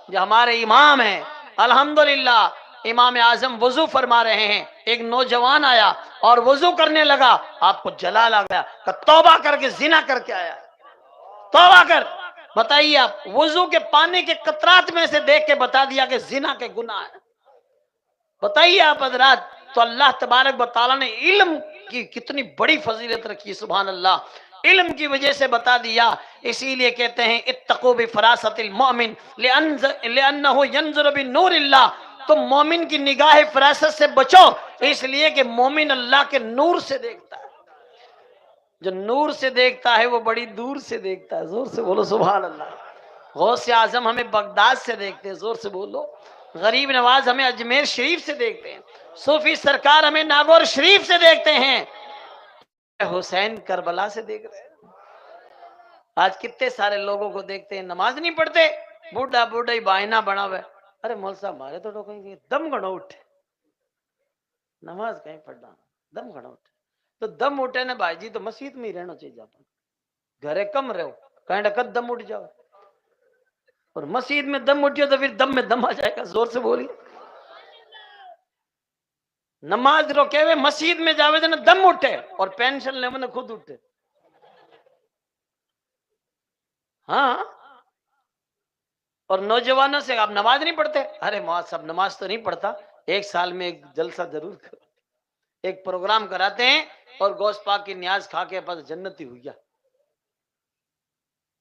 جو ہمارے امام ہیں، الحمدللہ امام اعظم وضو فرما رہے ہیں، ایک نوجوان آیا اور وضو کرنے لگا، آپ کو جلال آ گیا کہ توبہ کر کے زنا کر کے آیا، توبہ کر۔ بتائیے آپ، وضو کے پانی کے قطرات میں سے دیکھ کے بتا دیا کہ زنا کے گناہ ہے۔ بتائیے آپ حضرات، تو اللہ تبارک و تعالیٰ نے علم کی کتنی بڑی فضیلت رکھی، سبحان اللہ، علم کی وجہ سے بتا دیا۔ اسی لیے کہتے ہیں اتقوا بفراست المؤمن لأنہ ینظر بنور اللہ، تم مومن کی نگاہ فراست سے بچو، اس لیے کہ مومن اللہ کے نور سے دیکھتا ہے۔ جو نور سے دیکھتا ہے وہ بڑی دور سے دیکھتا ہے، زور سے بولو سبحان اللہ۔ غوث اعظم ہمیں بغداد سے دیکھتے ہیں، زور سے بولو۔ غریب نواز ہمیں اجمیر شریف سے دیکھتے ہیں، صوفی سرکار ہمیں ناگور شریف سے دیکھتے ہیں، حسین کربلا سے دیکھ رہے ہیں۔ آج کتنے سارے لوگوں کو دیکھتے ہیں نماز نہیں پڑھتے، بوڑھا بوڑھا ہی بہانہ بنا ہوا ہے، ارے مول صاحب ہمارے تو کہیں گے دم گھڑو اٹھے، نماز کہیں پڑھنا، دم گھڑو اٹھے، تو دم اٹھے نا بھائی جی تو مسجد میں ہی رہنا چاہیے، جاتا گھرے کم رہو، کہیں ڈکت دم اٹھ جاؤ، اور مسجد میں دم اٹھے تو پھر دم میں دم آ جائے گا، زور سے بولی۔ نماز روکے ہوئے مسجد میں جاوے نا دم اٹھے، اور پینشن لے میں خود اٹھے۔ ہاں، اور نوجوانوں سے آپ نماز نہیں پڑھتے، ارے معاذ صاحب نماز تو نہیں پڑھتا، ایک سال میں ایک جلسہ ضرور کرو، ایک پروگرام کراتے ہیں اور گوشت پاک کی نیاز کھا کے بس جنتی ہوئی گیا۔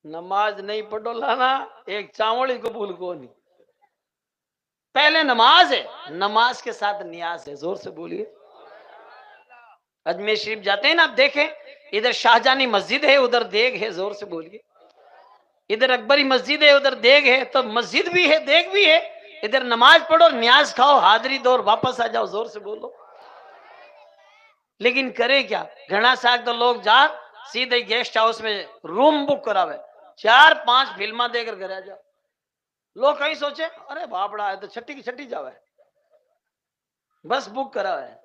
نماز نہیں پڑھو لانا، ایک چاوڑی قبول کو نہیں، پہلے نماز ہے، نماز کے ساتھ نیاز ہے، زور سے بولیے۔ اجمیر شریف جاتے ہیں نا، آپ دیکھیں ادھر شاہجہانی مسجد ہے، ادھر دیگ ہے، زور سے بولیے۔ ادھر اکبری مسجد ہے، ادھر دیگ ہے، تو مسجد بھی ہے دیگ بھی ہے، ادھر نماز پڑھو، نیاز کھاؤ، حاضری دو اور واپس آ جاؤ، زور سے بولو۔ لیکن کرے کیا، گھنا ساک تو لوگ جا سیدھے گیسٹ ہاؤس میں روم بک کرا ہوئے، 4-5 فلماں دے کر گھر آ جاؤ۔ لوگ کہیں سوچے ارے باپڑا ہے تو چھٹی کی چھٹی جاؤ ہے، بس بک کرا ہے،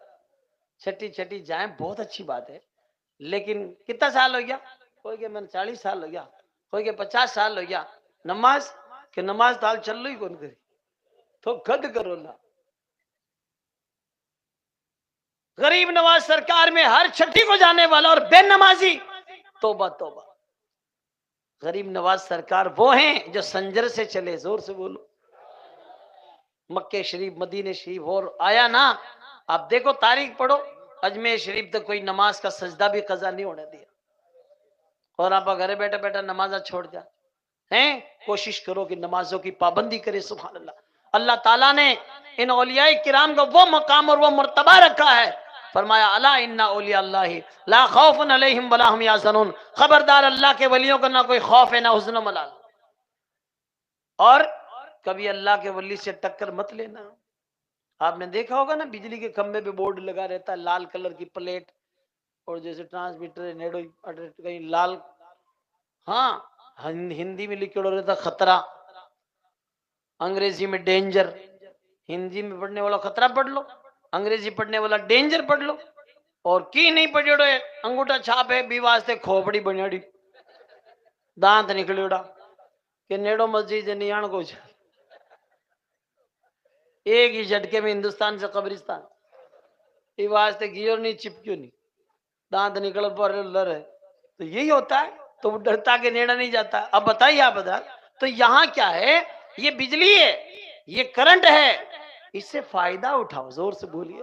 چھٹی جائیں، بہت اچھی بات ہے، لیکن کتنا سال ہو گیا، کوئی کہ میں 40 سال ہو گیا، کوئی کہ 50 سال ہو گیا، نماز کہ نماز تال چل رہی کون کری تو خود کرو نا۔ غریب نواز سرکار میں ہر چھٹی کو جانے والا اور بے نمازی، توبہ توبہ۔ غریب نواز سرکار وہ ہیں جو سنجر سے چلے، زور سے بولو۔ مکہ شریف، مدینہ شریف اور آیا نا، آپ دیکھو تاریخ پڑھو، اجمیر شریف تو کوئی نماز کا سجدہ بھی قضا نہیں ہونے دیا، اور آپ گھر بیٹھے بیٹھے نمازہ چھوڑ جا ہیں۔ کوشش کرو کہ نمازوں کی پابندی کرے، سبحان اللہ۔ اللہ تعالیٰ نے ان اولیاء کرام کو وہ مقام اور وہ مرتبہ رکھا ہے، فرمایا الا ان اولیاء اللہ لا خوف علیہم ولا هم یحزنون، خبردار اللہ کے ولیوں کو نہ کوئی خوف ہے نہ حزن و ملال، اور کبھی اللہ کے ولی سے ٹکر مت لینا۔ آپ نے دیکھا ہوگا نا بجلی کے کھمبے پہ بورڈ لگا رہتا ہے، لال کلر کی پلیٹ، اور جیسے ٹرانسمیٹر نیڈو کہیں لال، ہاں ہندی میں لکھا رہتا خطرہ، انگریزی میں ڈینجر، ہندی میں پڑھنے والا خطرہ پڑھ لو، انگریزی پڑھنے والا ڈینجر پڑھ لو، اور کی نہیں پڑھے انگوٹھا چھاپ ہے بھی واسطے کھوپڑی بنیاڑی دانت نکلے اڑا کہ نیڑو مسجد نہیں آن کچھ، ایک ہی جھٹکے میں ہندوستان سے قبرستان، یہ واسطے گیور نہیں چپکیو نہیں دانت نکل پر لر ہے، تو یہی ہوتا ہے، تو وہ ڈرتا کہ نیڑا نہیں جاتا۔ اب بتائیے آپ بتا، تو یہاں کیا ہے، یہ بجلی ہے، یہ کرنٹ ہے، اس سے فائدہ اٹھاؤ، زور سے بولیے۔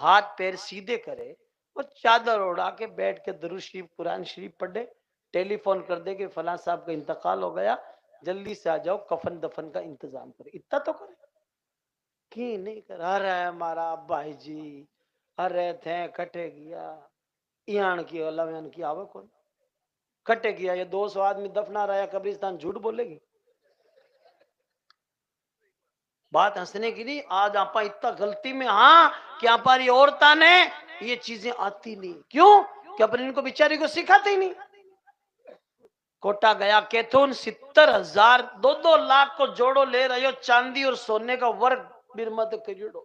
ہاتھ پیر سیدھے کرے اور چادر اڑا کے بیٹھ کے درود شریف قرآن شریف پڑھے، ٹیلی فون کر دے کہ فلاں صاحب کا انتقال ہو گیا، جلدی سے آ جاؤ، کفن دفن کا انتظام کرے، اتنا تو کرے کی نہیں کرا رہا ہے ہمارا بھائی جی، ہر رہے تھے کٹے گیا ایان کی علم کی آوے کون کٹے گیا، یہ 200 آدمی دفنا رہا ہے قبرستان، جھوٹ بولے گی؟ بات ہنسنے کی نہیں، آج آپ اتنا غلطی میں ہاں کہ ہماری عورتیں نے یہ چیزیں آتی نہیں، کیوں کہ اپنے ان کو بیچاری کو سکھاتے ہی نہیں۔ کوٹا گیا کیتھون 70,000 2 لاکھ کو جوڑو لے رہے ہو چاندی اور سونے کا ورگ برمت کریڑو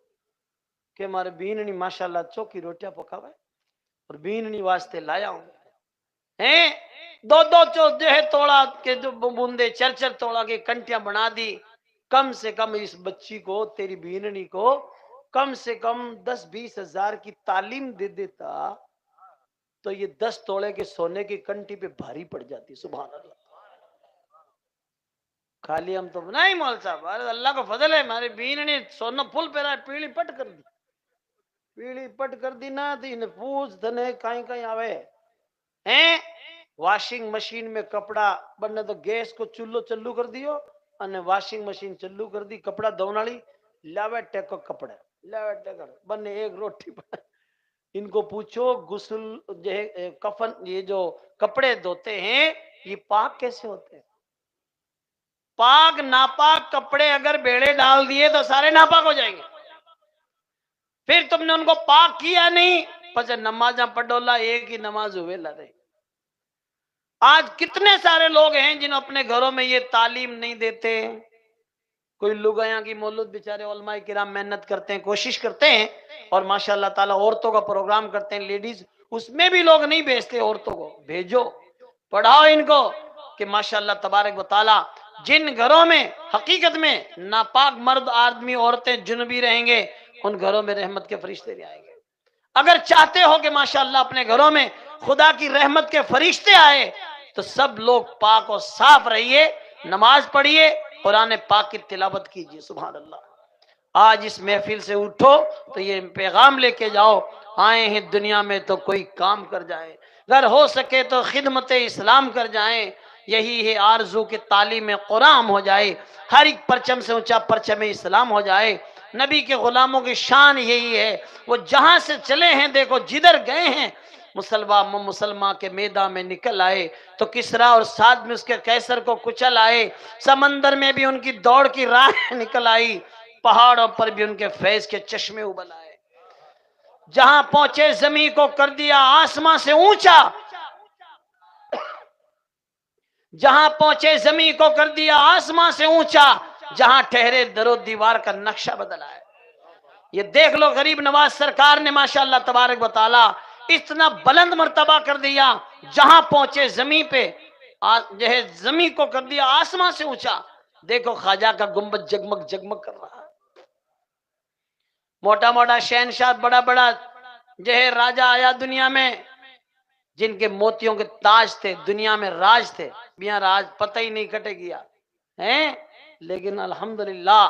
کہ ہمارے بیننی ماشاءاللہ چوکی روٹیاں پکاوے اور بیننی واسطے لایا ہوں ہیں 2 جو ہے توڑا کے جو بوندے 4 توڑا کے کنٹیاں بنا دی، کم سے کم اس بچی کو تیری بیننی کو کم سے کم 10-20 ہزار کی تعلیم دے دیتا تو یہ 10 توڑے کے سونے کی کنٹی پہ بھاری پڑ جاتی۔ سبحان اللہ، خالی ہم تو نہیں مول صاحب، اللہ کا فضل ہے، ہماری بیننی سونا پھول پہ رہا ہے، پیڑی پٹ کر دی، پیڑی پٹ کر دی نا دی نفوس دنے کہیں کہیں آوے ہیں۔ واشنگ مشین میں کپڑا بننے تو گیس کو چولو چلو کر دیو اور واشنگ مشین چلو کر دی، کپڑا دھونے والی لاوے ٹیکو کپڑے لاوے ٹیکو بننے ایک روٹی بنا۔ ان کو پوچھو غسل کفن یہ جو کپڑے دھوتے ہیں یہ پاک کیسے ہوتے ہیں؟ پاک ناپاک کپڑے اگر بیڑے ڈال دیے تو سارے ناپاک ہو جائیں گے، پھر تم نے ان کو پاک کیا نہیں، پس نماز پڑھولا ایک ہی نماز ہوئے لڑے۔ آج کتنے سارے لوگ ہیں جن اپنے گھروں میں یہ تعلیم نہیں دیتے، کوئی لگیاں کی مولود بیچارے علماء کرام محنت کرتے ہیں، کوشش کرتے ہیں اور ماشاءاللہ تعالی عورتوں کا پروگرام کرتے ہیں لیڈیز، اس میں بھی لوگ نہیں بھیجتے، عورتوں کو بھیجو، پڑھاؤ ان کو کہ ماشاءاللہ تبارک و تعالی جن گھروں میں حقیقت میں ناپاک مرد آدمی عورتیں جنبی رہیں گے ان گھروں میں رحمت کے فرشتے نہیں آئیں گے۔ اگر چاہتے ہو کہ ماشاءاللہ اپنے گھروں میں خدا کی رحمت کے فرشتے آئے تو سب لوگ پاک و صاف رہیے، نماز پڑھیے، قرآن پاک کی تلاوت کیجیے۔ سبحان اللہ، آج اس محفل سے اٹھو تو یہ پیغام لے کے جاؤ، آئے ہیں دنیا میں تو کوئی کام کر جائیں، اگر ہو سکے تو خدمت اسلام کر جائیں، یہی ہے آرزو کہ تعلیم قرآن ہو جائے، ہر ایک پرچم سے اونچا پرچم اسلام ہو جائے۔ نبی کے غلاموں کی شان یہی ہے، وہ جہاں سے چلے ہیں دیکھو جدھر گئے ہیں مسلمان کے میدان میں نکل آئے تو کسرا اور سعد میں اس کے قیصر کو کچل آئے، سمندر میں بھی ان کی دوڑ کی راہ نکل آئی، پہاڑوں پر بھی ان کے فیض کے چشمے ابل آئے، جہاں پہنچے زمین کو کر دیا آسمان سے اونچا، جہاں پہنچے زمین کو کر دیا آسمان سے اونچا، جہاں ٹھہرے در و دیوار کا نقشہ بدلا ہے۔ یہ دیکھ لو غریب نواز سرکار نے ماشاءاللہ تبارک و تعالی اتنا بلند مرتبہ کر دیا، جہاں پہنچے زمین پہ جو ہے زمین کو کر دیا آسمان سے اونچا۔ دیکھو خواجہ کا گنبد جگمگ جگمگ کر رہا ہے، موٹا موٹا شہنشاہ بڑا بڑا جو ہے راجہ آیا دنیا میں جن کے موتیوں کے تاج تھے، دنیا میں راج تھے، میاں راج پتہ ہی نہیں کٹے گیا ہیں، لیکن الحمدللہ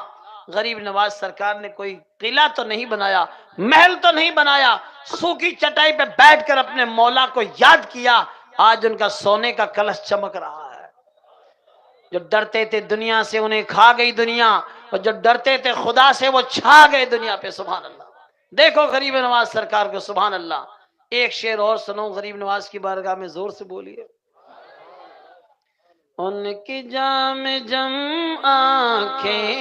غریب نواز سرکار نے کوئی قلعہ تو نہیں بنایا، محل تو نہیں بنایا، سوکھی چٹائی پہ بیٹھ کر اپنے مولا کو یاد کیا، آج ان کا سونے کا کلش چمک رہا ہے۔ جو ڈرتے تھے دنیا سے انہیں کھا گئی دنیا، اور جو ڈرتے تھے خدا سے وہ چھا گئے دنیا پہ۔ سبحان اللہ، دیکھو غریب نواز سرکار کو، سبحان اللہ۔ ایک شعر اور سنو غریب نواز کی بارگاہ میں، زور سے بولیے۔ ان کی جام جم آنکھیں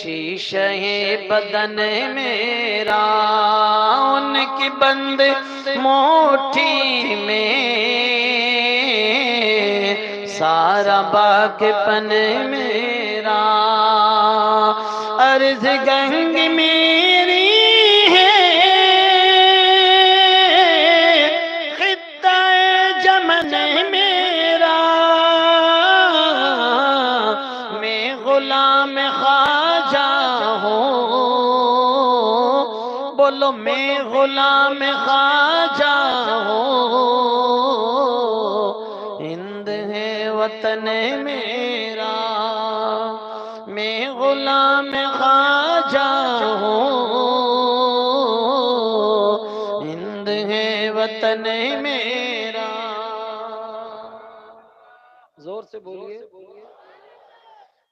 شیشہ بدن میرا، ان کی بند موٹھی میں سارا باغ پن میرا، عرض گنگ میری بولو میں غلام خواجہ ہوں، ہند ہے وطن میرا، میں غلام خواجہ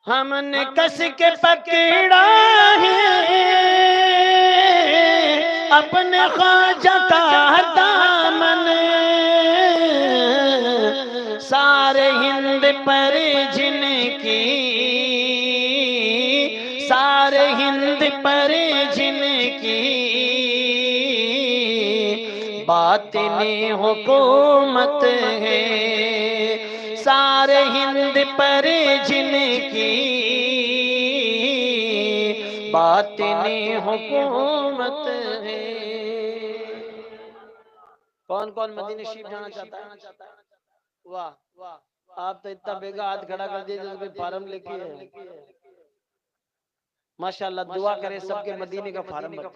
ہم نے کس کے پکڑا ہے اپنے خواجہ کا دامن، سارے ہند پر جن کی، سارے ہند پر جن کی باطنی حکومت ہے، سارے ہند پر جن کی باطنی حکومت ہے۔ کون کون مدینہ شریف جانا چاہتا ہے؟ واہ، آپ تو اتنا بیگا ہاتھ کھڑا کر دیے جیسے کوئی فارم لے کے ہے۔ ماشاءاللہ دعا کرے سب کے مدینے کا فارم بھر۔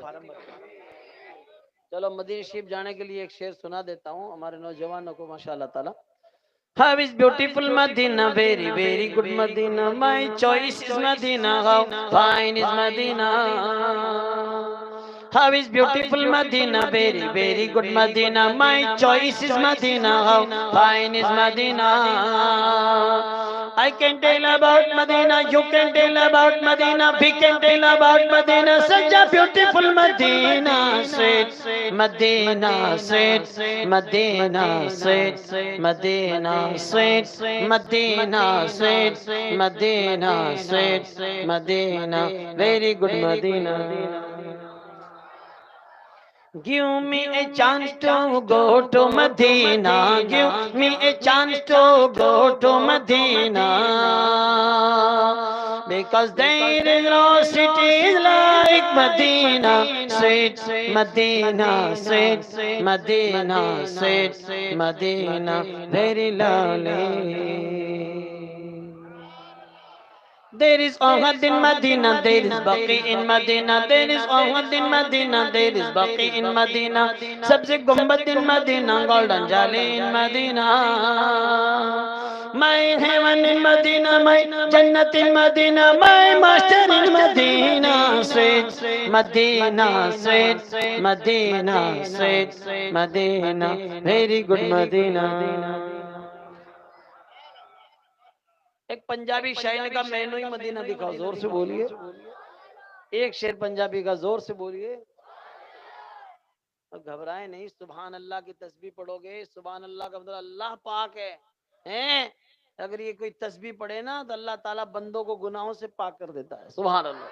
چلو مدینہ شریف جانے کے لیے ایک شعر سنا دیتا ہوں ہمارے نوجوانوں کو ماشاءاللہ تعالی۔ How is beautiful Medina, very very good Medina, my choice is Medina, how fine is Medina. How is beautiful Medina, very very good Medina, my choice is Medina, how fine is Medina. I can tell about Medina, you can tell about Medina, we can tell about Medina, such a beautiful Medina, sweet Medina, sweet Medina, sweet Medina, sweet Medina, sweet Medina, sweet Medina, very good Medina. Give me a chance to go to Medina, give me a chance to go to Medina, because there is no city like Medina, sweet Medina, sweet Medina, sweet Medina, very lovely. There is Ahad in Medina, there is Baqi in Medina, there is Ahad in Medina, there is Baqi in Medina, Sabse Gumbat in Medina, Golden Jali in Medina. My heaven in Medina, my Jannat in Medina, my master in Medina, sweet Medina, sweet Medina, sweet Medina, very good Medina. ایک پنجابی شاعر نے کہا میں نے ہی مدینہ دکھاؤ، زور سے بولیے، ایک شعر پنجابی کا زور سے بولیے، گھبرائیں نہیں، سبحان اللہ کی تسبیح پڑھو گے، سبحان اللہ کا مطلب اللہ پاک ہے، اگر یہ کوئی تسبیح پڑھے نا تو اللہ تعالیٰ بندوں کو گناہوں سے پاک کر دیتا ہے، سبحان اللہ۔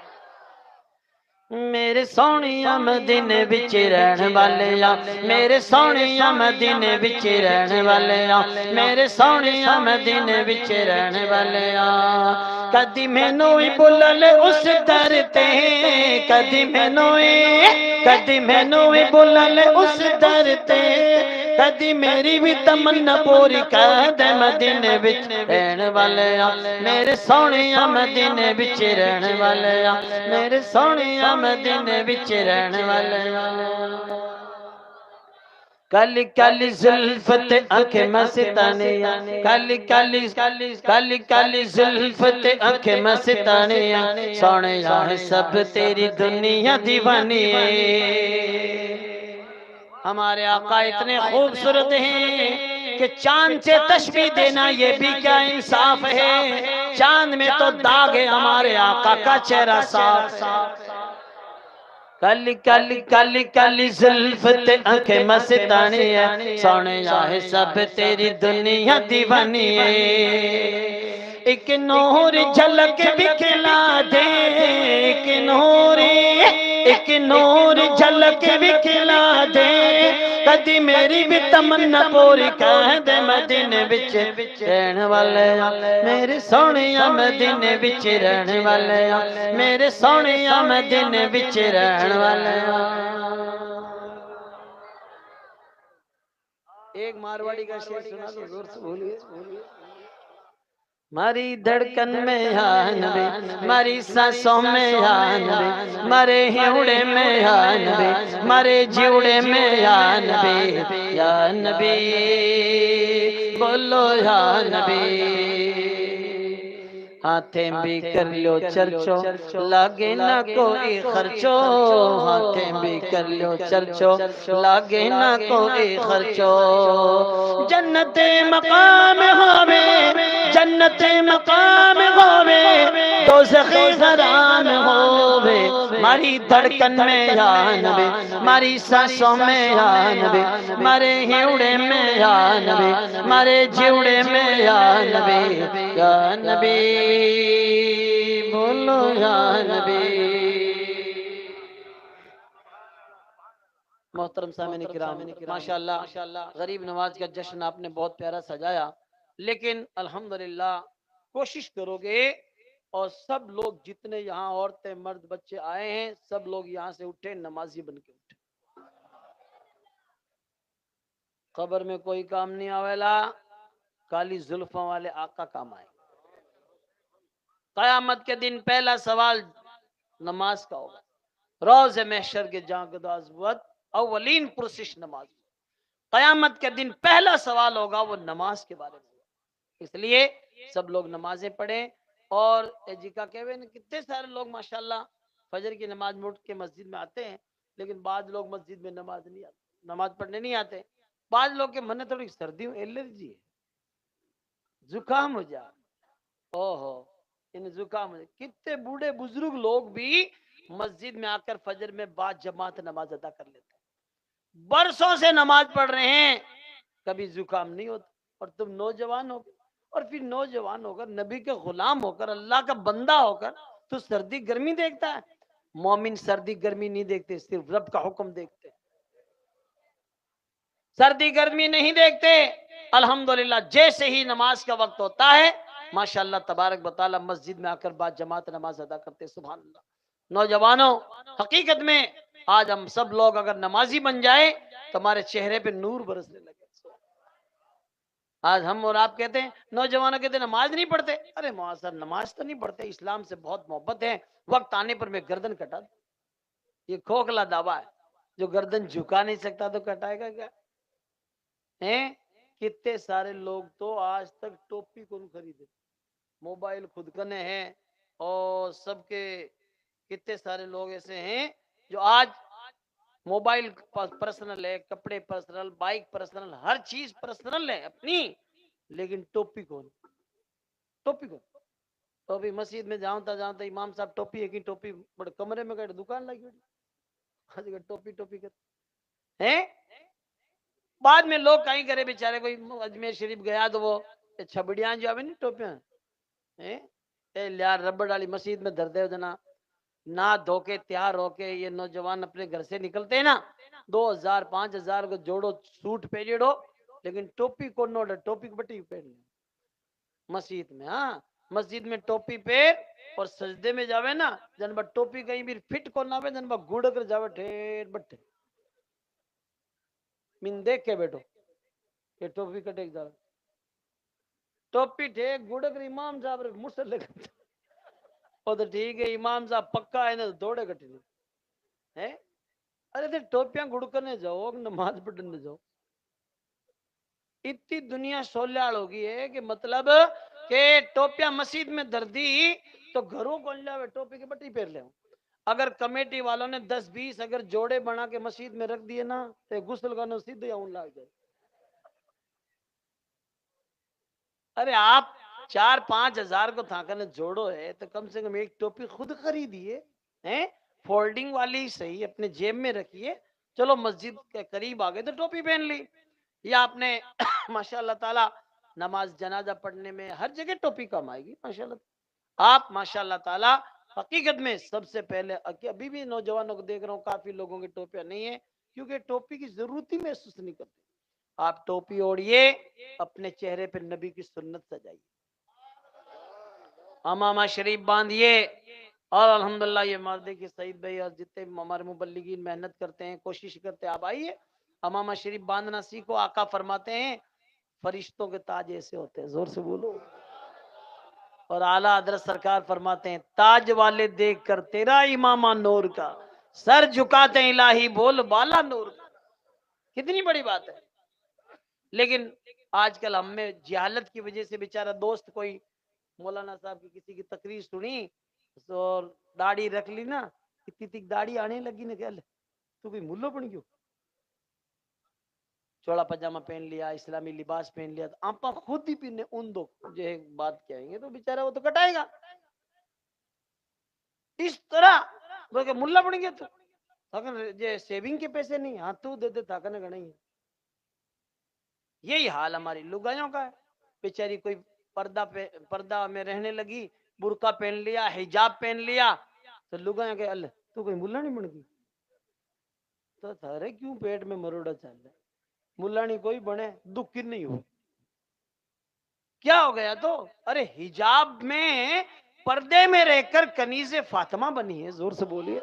میرے سونیا مدینے وچ رہن والیاں، میرے سونیا مدینے وچ رہن والیاں، میرے سونیا مدینے وچ رہن والیاں، کدی مینوں ہی بلل اس در تے، کدی مینوں ہی بلل اس در تے، کدی میری بھی تمنا پوری کر دے مدینے وچ رہن والیاں، میرے سونیا مدینے وچ رہن والیاں، میرے سونیا مدینے وچ رہن والیاں، کالی کالی زلف تے آنکھیں مستانیاں، کالی کالی زلف تے آنکھیں مستانیاں، سونیا ہے سب تیری دنیا دیوانی ہے۔ ہمارے آقا اتنے خوبصورت ہیں کہ چاند سے تشبیہ دینا یہ بھی کیا انصاف ہے، چاند میں تو داغ ہے، ہمارے آقا کا چہرہ صاف۔ کالی کالی زلف تے آنکھیں مستانیاں، سونیا ہے سب تیری دنیا دیوانی ہے، ایک نور جھلک بکھلا دے، ایک نور جھلک بکھلا دے، کدی میری بھی تمنا پوری کر دے مدینے وچ رہن والیاں، میرے سونیا مدینے وچ رہن والیاں، میرے سونیا مدینے وچ رہن والیاں۔ ایک مارواڑی کا شعر سنا تو زور سے بولیے، ماری دھڑکن میں یا نبی، ماری سانسوں میں یا نبی، مارے ہیوڑے میں یا نبی، مارے جیوڑے میں یا نبی، یا نبی بولو یا نبی، ہاتھیں بھی کر لو چرچو لاگے نہ کوئی خرچو، ہاتھیں بھی کر لو چرچو لاگے نہ کوئی خرچو، جنت مقام ہوے، جنت مقام ہوے، دوزخی غرام ہووے ماری دھڑکن میں یا نبی ماری سانسوں میں یا نبی مارے ہیوڑے میں یا نبی مارے جیوڑے میں یا نبی بولو یا نبی۔ محترم سامعین کرام، ماشاءاللہ غریب نواز کا جشن آپ نے بہت پیارا سجایا، لیکن الحمدللہ کوشش کرو گے اور سب لوگ جتنے یہاں عورتیں مرد بچے آئے ہیں سب لوگ یہاں سے اٹھے نمازی بن کے اٹھے۔ قبر میں کوئی کام نہیں آویلا، کالی زلفوں والے آقا کام آئے۔ قیامت کے دن پہلا سوال نماز کا ہوگا۔ روز محشر کے جہاں گداز بود اولین پرسش نماز۔ قیامت کے دن پہلا سوال ہوگا وہ نماز کے بارے میں، اس لیے سب لوگ نمازیں پڑھیں۔ اور جی کا کہوے کتنے سارے لوگ ماشاءاللہ فجر کی نماز میں اٹھ کے مسجد میں آتے ہیں، لیکن بعض لوگ مسجد میں نماز نہیں آتے، نماز پڑھنے نہیں آتے۔ بعض لوگ کے من میں تھوڑی سردی میں الرجی ہے، زکام ہو جائے، اوہو ان زکام ہو جائے۔ کتنے بوڑھے بزرگ لوگ بھی مسجد میں آ کر فجر میں بعد جماعت نماز ادا کر لیتے ہیں، برسوں سے نماز پڑھ رہے ہیں، کبھی زکام نہیں ہوتا۔ اور تم نوجوان ہو اور پھر نوجوان ہو کر نبی کے غلام ہو کر اللہ کا بندہ ہو کر تو سردی گرمی دیکھتا ہے۔ مومن سردی گرمی نہیں دیکھتے، صرف رب کا حکم دیکھتے، سردی گرمی نہیں دیکھتے۔ الحمدللہ جیسے ہی نماز کا وقت ہوتا ہے ماشاءاللہ تبارک بطالہ مسجد میں آ کر بعد جماعت نماز ادا کرتے، سبحان اللہ۔ نوجوانوں، حقیقت میں آج ہم سب لوگ اگر نمازی بن جائیں تو ہمارے چہرے پہ نور برسنے لگے۔ آج ہم اور آپ کہتے ہیں، نوجوانوں کہتے ہیں نماز نہیں پڑھتے۔ ارے معاذ نماز تو نہیں پڑھتے، اسلام سے بہت محبت ہے، وقت آنے پر میں گردن کٹا دوں۔ یہ کھوکھلا دعویٰ ہے، جو گردن جھکا نہیں سکتا تو کٹائے گا کیا؟ کتنے سارے لوگ تو آج تک ٹوپی کو نہیں خریدے، موبائل خود کنے ہیں، اور سب کے کتنے سارے لوگ ایسے ہیں جو آج موبائل پرسنل ہے، کپڑے پرسنل، بائک پرسنل، ہر چیز پرسنل ہے اپنی، لیکن ٹوپی کون؟ ٹوپی کون؟ ٹوپی مسجد میں جاؤں تا امام صاحب ٹوپی ہے کہ ٹوپی بڑے کمرے میں گئے دکان لگی ہوئی ٹوپی ٹوپی کرتے ہیں۔ بعد میں لوگ کہیں کرے بیچارے، کوئی اجمیر شریف گیا تو وہ چھبڑیاں جو آوے نہیں ٹوپیاں لیا ربڑ والی مسجد میں دردے جنا نہ دھو کے تیار ہو کے یہ نوجوان اپنے گھر سے نکلتے ہیں نا، 2000 5000 کو جوڑو سوٹ پہنو، لیکن ٹوپی کو نوڑا، ٹوپی کو بٹی پہن لیں مسجد میں۔ ہاں مسجد میں ٹوپی پہن اور سجدے میں جاوے نا، جن با ٹوپی کہیں بھی فٹ کو نہ ہوے، جن با گوڑ کر جاوے ٹھیر بٹھے من دیکھ کے بیٹھو کہ ٹوپی کٹے جاوے، ٹوپی ٹھیک گوڑ کر امام صاحب مسلے کرتے وہ تو ٹھیک ہے، امام صاحب پکا ہے نا دوڑے کٹے نہیں۔ ارے تو ٹوپیاں گڑ کرنے جاؤ، نماز پڑھنے جاؤ۔ اتنی دنیا سولیاڑ ہو گئی ہے کہ مطلب کہ ٹوپیاں مسجد میں دردی تو گھروں کو لاوے ٹوپی کے بٹی پہن لے۔ اگر کمیٹی والوں نے 10 20 اگر جوڑے بنا کے مسجد میں رکھ دیے نا تو غسل کرنا سیدھے آن لگ جائے۔ ارے آپ 4 5 ہزار کو تھا کرنے جوڑو ہے تو کم سے کم ایک ٹوپی خود خریدیے، فولڈنگ والی صحیح اپنے جیب میں رکھیے، چلو مسجد کے قریب آ گئے تو ٹوپی پہن لی۔ یا آپ نے ماشاء اللہ تعالی نماز جنازہ پڑھنے میں ہر جگہ ٹوپی کام آئے گی ماشاء اللہ۔ آپ ماشاء اللہ تعالی حقیقت میں سب سے پہلے ابھی بھی نوجوانوں کو دیکھ رہا ہوں کافی لوگوں کی ٹوپیاں نہیں ہیں، کیونکہ ٹوپی کی ضرورت ہی محسوس نہیں کرتے۔ آپ ٹوپی اوڑھیے، اپنے چہرے پہ نبی کی سنت سجائیے، امامہ شریف باندھیے، اور الحمدللہ یہ مردے کی سعید بھائی اور جتنے ہمارے مبلغین محنت کرتے ہیں، کوشش کرتے ہیں، آپ آئیے امامہ شریف باندھنا سیکھو۔ آقا فرماتے ہیں فرشتوں کے تاج ایسے ہوتے ہیں، زور سے بولو۔ اور اعلیٰ حضرت سرکار فرماتے ہیں تاج والے دیکھ کر تیرا امامہ نور کا، سر جھکاتے ہیں الہی بول بالا نور کا۔ کتنی بڑی بات ہے، لیکن آج کل ہم میں جہالت کی وجہ سے بیچارہ دوست کوئی مولانا صاحب کی کسی کی تقریر سنی اور داڑھی رکھ لی نا، اتنی داڑھی آنے لگی نا، کہ تو کوئی ملو بن گیو، چوڑا پاجامہ پہن لیا، اسلامی لباس پہن لیا، تو آپ خود ہی پینے ان دو جو ایک بات کہیں گے تو بیچارہ وہ تو کٹائے گا۔ اس طرح بول کے ملا بن گیا تو یہ سیونگ کے پیسے نہیں، ہاں تو دے دے تاکہ نہیں ہے۔ یہی حال ہماری لگایوں کا ہے، بیچاری کوئی پردہ میں رہنے لگی، برقع پہن لیا، حجاب پہن لیا، تو لگایوں کہ اللہ تو کوئی ملا نہیں بن گئی، تو تھارے کیوں پیٹ میں مروڑا چل رہا ہے، ملا نہیں کوئی بنے، دکھ کی نہیں ہو، کیا ہو گیا تو؟ ارے حجاب میں پردے میں رہ کر کنیز فاطمہ بنی ہے، زور سے بولیے۔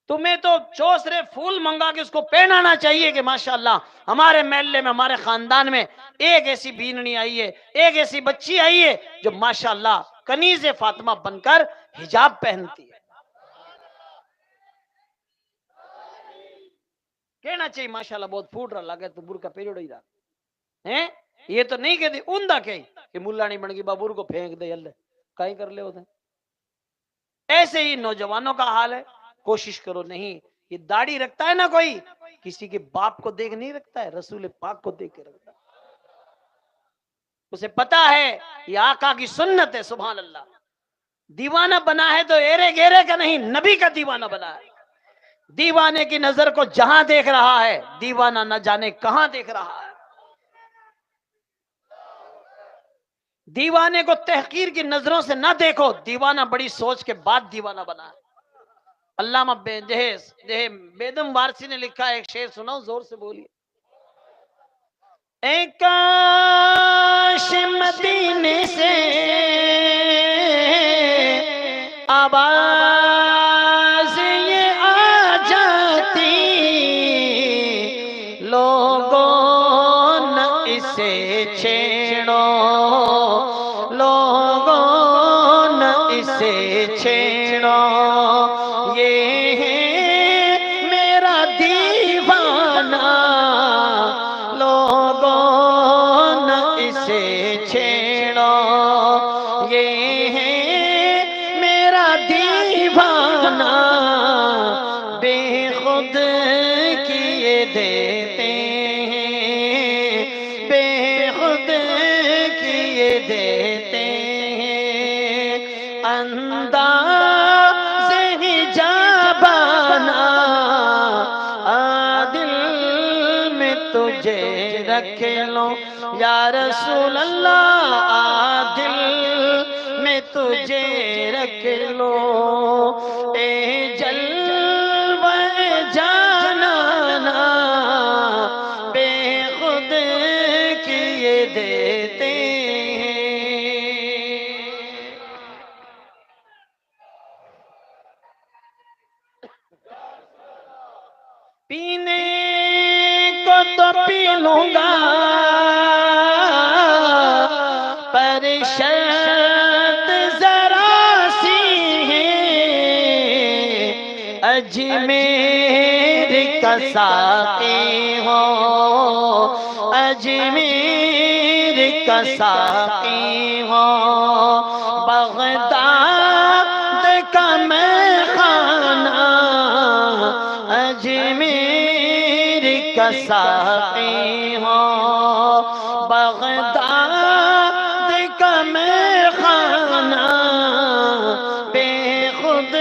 تمہیں تو چوسرے پھول منگا کے اس کو پہنانا چاہیے کہ ماشاءاللہ ہمارے محلے میں، ہمارے خاندان میں ایک ایسی بیننی آئی ہے، ایک ایسی بچی آئی ہے جو ماشاءاللہ کنیز فاطمہ بن کر حجاب پہنتی ہے، کہنا چاہیے ماشاءاللہ بہت پھوٹ رہا لگے تو برقع پیریوڑ ہی رہا ہے، یہ تو نہیں کہتی اندہ کہیں کہ ملا نہیں بن گئی بابور کو پھینک دے، اللہ کہیں کر لے ہوتے ہیں۔ ایسے ہی نوجوانوں کا حال ہے، کوشش کرو نہیں، یہ داڑھی رکھتا ہے نا کوئی، کسی کے باپ کو دیکھ نہیں رکھتا ہے، رسول پاک کو دیکھ کے رکھتا ہے، اسے پتا ہے یہ آقا کی سنت ہے، سبحان اللہ۔ دیوانہ بنا ہے تو ایرے گیرے کا نہیں، نبی کا دیوانہ بنا ہے۔ دیوانے کی نظر کو جہاں دیکھ رہا ہے، دیوانہ نہ جانے کہاں دیکھ رہا ہے۔ دیوانے کو تحقیر کی نظروں سے نہ دیکھو، دیوانہ بڑی سوچ کے بعد دیوانہ بنا ہے۔ علامہ بیدم وارسی نے لکھا ہے، ایک شعر سناؤ زور سے بولیے۔ اے کاش مدینے سے آواز یہ آ جاتی، لوگوں نہ اسے چھیڑو، لوگوں نہ اسے چھیڑو، یہ ہے میرا دیوانہ، لوگوں نہ اسے چھیڑو، یہ ہے میرا دیوانہ، بے خود کیے دیتے ہیں، بے خود کیے دیتے ہیں، انداز حجابانہ عادل میں تجھے رکھ لو یا رسول اللہ، عادل میں تجھے رکھ لو، اے جلوہ جانانا بے خود کیے دیتے ہیں۔ پینے کو تو پی لوں گا پر شرط ذرا سی ہے، اجمیر کا ساقی ہو، اجمیر کا ساقی ہو، بغداد کا میں خانہ، اجمیر کا ساقی ہو، بغداد کا میں خانہ، بے خود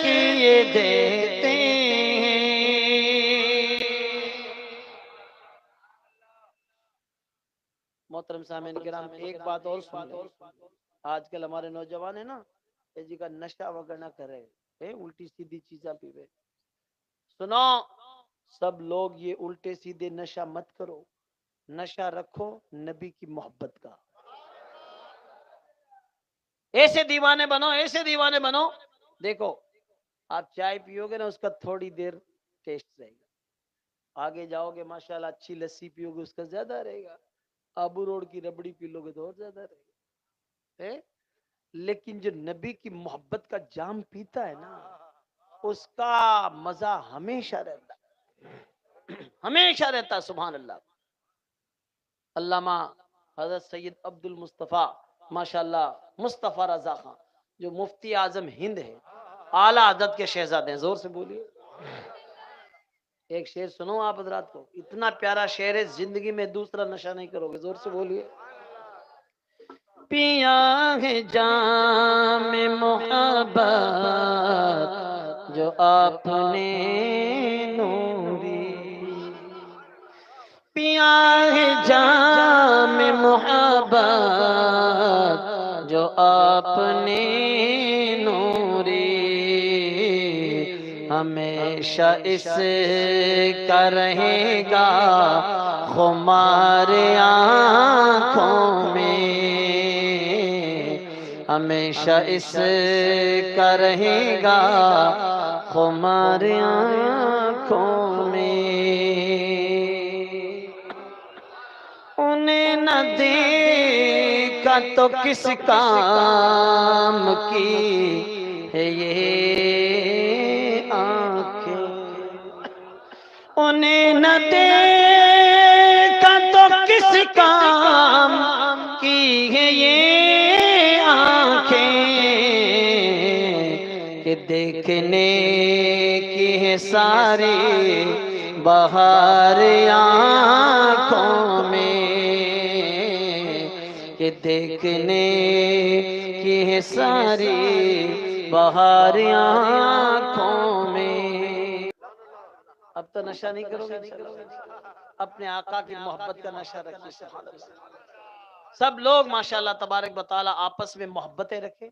کیے دیتے ہیں۔ محترم سامعین کرام، ایک بات اور سنو، آج کل ہمارے نوجوان ہیں نا، جی کا نشہ وغیرہ نہ کرے، الٹی سیدھی چیزاں پیوے، سنو سب لوگ یہ الٹے سیدھے نشہ مت کرو، نشہ رکھو نبی کی محبت کا، ایسے دیوانے بنو، ایسے دیوانے بنو، دیکھو آپ چائے پیو گے نا اس کا تھوڑی دیر ٹیسٹ رہے گا، آگے جاؤ گے ماشاءاللہ اچھی لسی پیو گے اس کا زیادہ رہے گا، آبو روڈ کی ربڑی پی لو گے تو اور زیادہ رہے گا، لیکن جو نبی کی محبت کا جام پیتا ہے نا اس کا مزہ ہمیشہ رہتا ہے، ہمیشہ رہتا ہے، سبحان اللہ۔ علامہ حضرت سید عبد المصطفیٰ ماشاءاللہ مصطفیٰ رضا خان جو مفتی اعظم ہند ہے، اعلیٰ عدد کے شہزادے ہیں، زور سے بولیے۔ ایک شعر سنو آپ حضرات کو، اتنا پیارا شعر ہے، زندگی میں دوسرا نشہ نہیں کرو گے، زور سے بولیے۔ پیا ہے جام محبت جو آپ نے نوری، پیا ہے جام محبت جو آپ نے نوری، ہمیشہ اس کا رہے گا خمار آنکھوں میں، ہمیشہ اس کا رہے گا خمار آنکھوں میں، انہیں نہ دیکھا تو کس کام کی ہے یہ آنکھیں، انہیں نہ دیکھا تو کس کام کی ہے یہ آنکھیں، کہ دیکھنے کی ہے ساری بہار آنکھوں میں، کہ دیکھنے کی ہے ساری بہار آنکھوں میں۔ اب تو نشہ نہیں کرو گے، اپنے آقا کی محبت کا نشہ رکھیے۔ سبحان اللہ، سب لوگ ماشاءاللہ تبارک و تعالی آپس میں محبتیں رکھیں،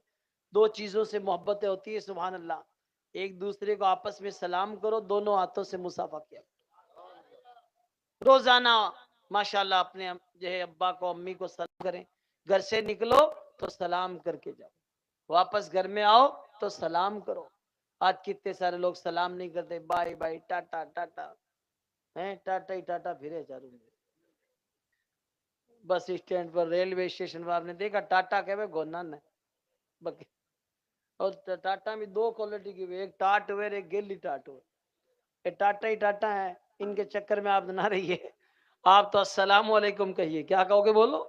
دو چیزوں سے محبتیں ہوتی ہے، سبحان اللہ۔ ایک دوسرے کو آپس میں سلام کرو، دونوں ہاتھوں سے مصافحہ کیا، روزانہ ماشاءاللہ اپنے جو ہے ابا کو امی کو سلام کریں، گھر سے نکلو تو سلام کر کے جاؤ، واپس گھر میں آؤ تو سلام کرو۔ آج کتنے سارے لوگ سلام نہیں کرتے، بائی بائی ٹاٹا ٹاٹا، ٹاٹا ہی ٹاٹا پھرے چاروں میں، بس اسٹینڈ پر ریلوے اسٹیشن پر آپ نے دیکھا ٹاٹا کہ گونا ہے بکی، اور ٹاٹا میں دو کوالٹی کی ہوئی، ایک ٹاٹ ہوئے ایک گیلی ٹاٹ ہوئے، یہ ٹاٹا ہی ٹاٹا ہے، ان کے چکر میں آپ نہ رہیے، آپ تو السلام علیکم کہیے، کیا کہو گے بولو؟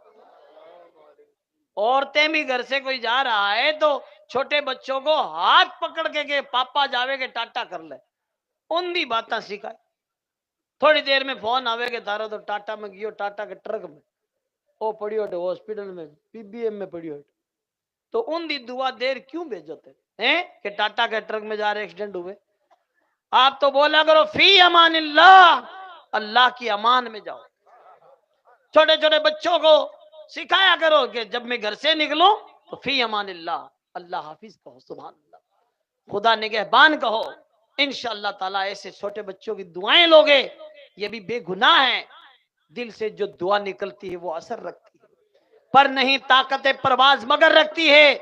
عورتیں بھی گھر سے کوئی جا رہا ہے تو چھوٹے بچوں کو ہاتھ پکڑ کے کہ پاپا جاوے کے ٹاٹا کر لے، ان بھی باتاں سکھائے، تھوڑی دیر میں فون آوے کے تارو تو ٹاٹا میں گیو، ٹاٹا کے ٹرک میں وہ پڑی ہوتے ہاسپٹل میں پی بی ایم میں پڑی ہوتے، تو ان دی دعا دیر کیوں بھیجوتے ہیں کہ ٹاٹا کے ٹرک میں جا رہے ایکسیڈنٹ ہوئے؟ آپ تو بولا کرو فی امان اللہ، اللہ کی امان میں جاؤ، چھوٹے چھوٹے بچوں کو سکھایا کرو کہ جب میں گھر سے نکلوں تو فی امان اللہ، اللہ حافظ کہو، سبحان اللہ، خدا نگہبان کہو، انشاءاللہ تعالیٰ ایسے چھوٹے بچوں کی دعائیں لوگے، یہ بھی بے گناہ ہیں، دل سے جو دعا نکلتی ہے وہ اثر رکھتی ہے، پر نہیں طاقت پرواز مگر رکھتی ہے،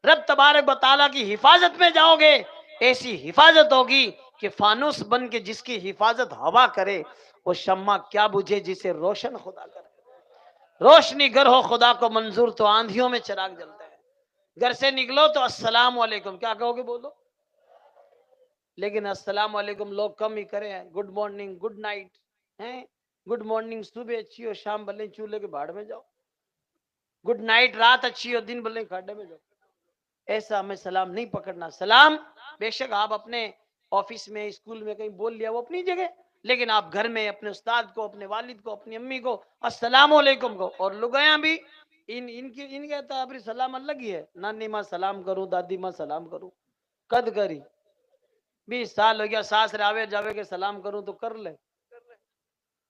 رب تبارک و تعالیٰ کی حفاظت میں جاؤ گے، ایسی حفاظت ہوگی کہ فانوس بن کے جس کی حفاظت ہوا کرے وہ شمع کیا بجھے جسے روشن خدا کرے، روشنی گر ہو خدا کو منظور تو آندھیوں میں چراغ جلتے ہیں، گھر سے نکلو تو السلام علیکم کیا کہو گے بولو، لیکن السلام علیکم لوگ کم ہی کرے ہیں، good morning good night, good morning صبح اچھی ہو شام بھلے چولہے کے بھاڑ میں جاؤ، گڈ نائٹ رات اچھی ہو دن بھلے کھاڈے میں جاؤ، ایسا ہمیں سلام نہیں پکڑنا، سلام بے شک آپ اپنے آفس میں اسکول میں کہیں بول لیا وہ اپنی جگہ، لیکن آپ گھر میں اپنے استاد کو اپنے والد کو اپنی امی کو السلام علیکم کو، اور لگیاں بھی ان کے تعبیر سلام الگ ہی ہے، نانی ماں سلام کروں دادی ماں سلام کروں، قد کری 20 سال ہو گیا ساس راوے جاوے کے سلام کروں تو کر لے،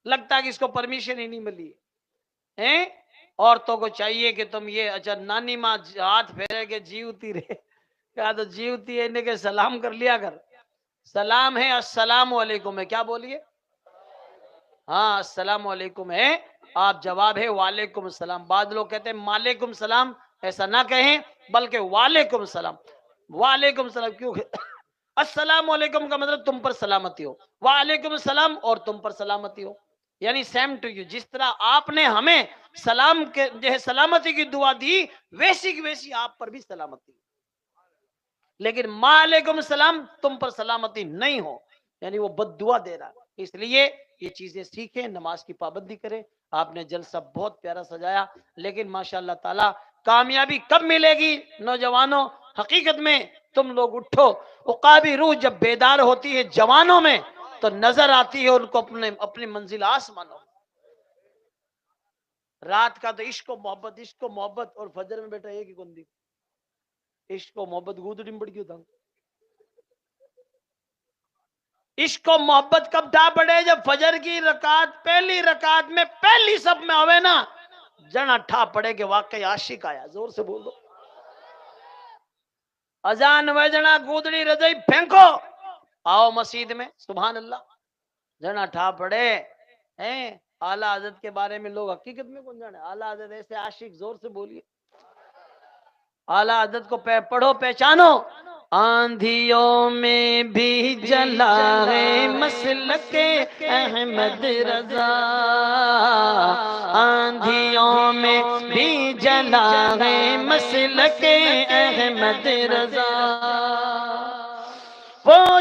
لگتا ہے کہ اس کو پرمیشن ہی نہیں ملی ہے، عورتوں کو چاہیے کہ تم یہ اچھا نانی ماں ہاتھ پھیرے کے جیوتی رہے، کیا تو جیوتی ہے انہیں کہ سلام کر لیا کر، سلام ہے السلام علیکم ہے، کیا بولیے؟ ہاں السلام علیکم ہے، آپ جواب ہے وعلیکم السلام، بعض لوگ کہتے ہیں مالکم السلام، ایسا نہ کہیں بلکہ وعلیکم السلام، وعلیکم السلام کیوں؟ السلام علیکم کا مطلب تم پر سلامتی ہو، وعلیکم السلام اور تم پر سلامتی ہو، یعنی سیم ٹو یو، جس طرح آپ نے ہمیں سلام کے جو ہے سلامتی کی دعا دی ویسی کی ویسی آپ پر بھی سلامتی، لیکن وعلیکم السلام تم پر سلامتی نہیں ہو، یعنی وہ بد دعا دے رہا، اس لیے یہ چیزیں سیکھیں، نماز کی پابندی کریں، آپ نے جلسہ بہت پیارا سجایا، لیکن ماشاءاللہ تعالی کامیابی کب ملے گی نوجوانوں؟ حقیقت میں تم لوگ اٹھو، عقابی روح جب بیدار ہوتی ہے جوانوں میں تو نظر آتی ہے ان کو اپنی منزل آسمانوں، رات کا تو عشق و محبت اور فجر میں بیٹا ایک ہی گندی عشق و محبت گودڑی میں بڑھ گئی تھا عشق و محبت کب ٹھا پڑے جب فجر کی رکعت پہلی رکعت میں پہلی سب میں ہوئے نا جنا ٹھا پڑے کہ واقعی عاشق آیا زور سے بول دو اذان وجنا گودڑی رضائی پھینکو آؤ مسجد میں سبحان اللہ جنا ٹھا پڑے ہیں اعلیٰ حضرت کے بارے میں لوگ حقیقت میں کون جانے اعلیٰ حضرت ایسے عاشق زور سے بولیے اعلیٰ حضرت کو پڑھو پہچانو آندھیوں میں بھی جلا ہے مسلک احمد رضا آندھیوں میں بھی جلا ہے مسلک احمد رضا وہ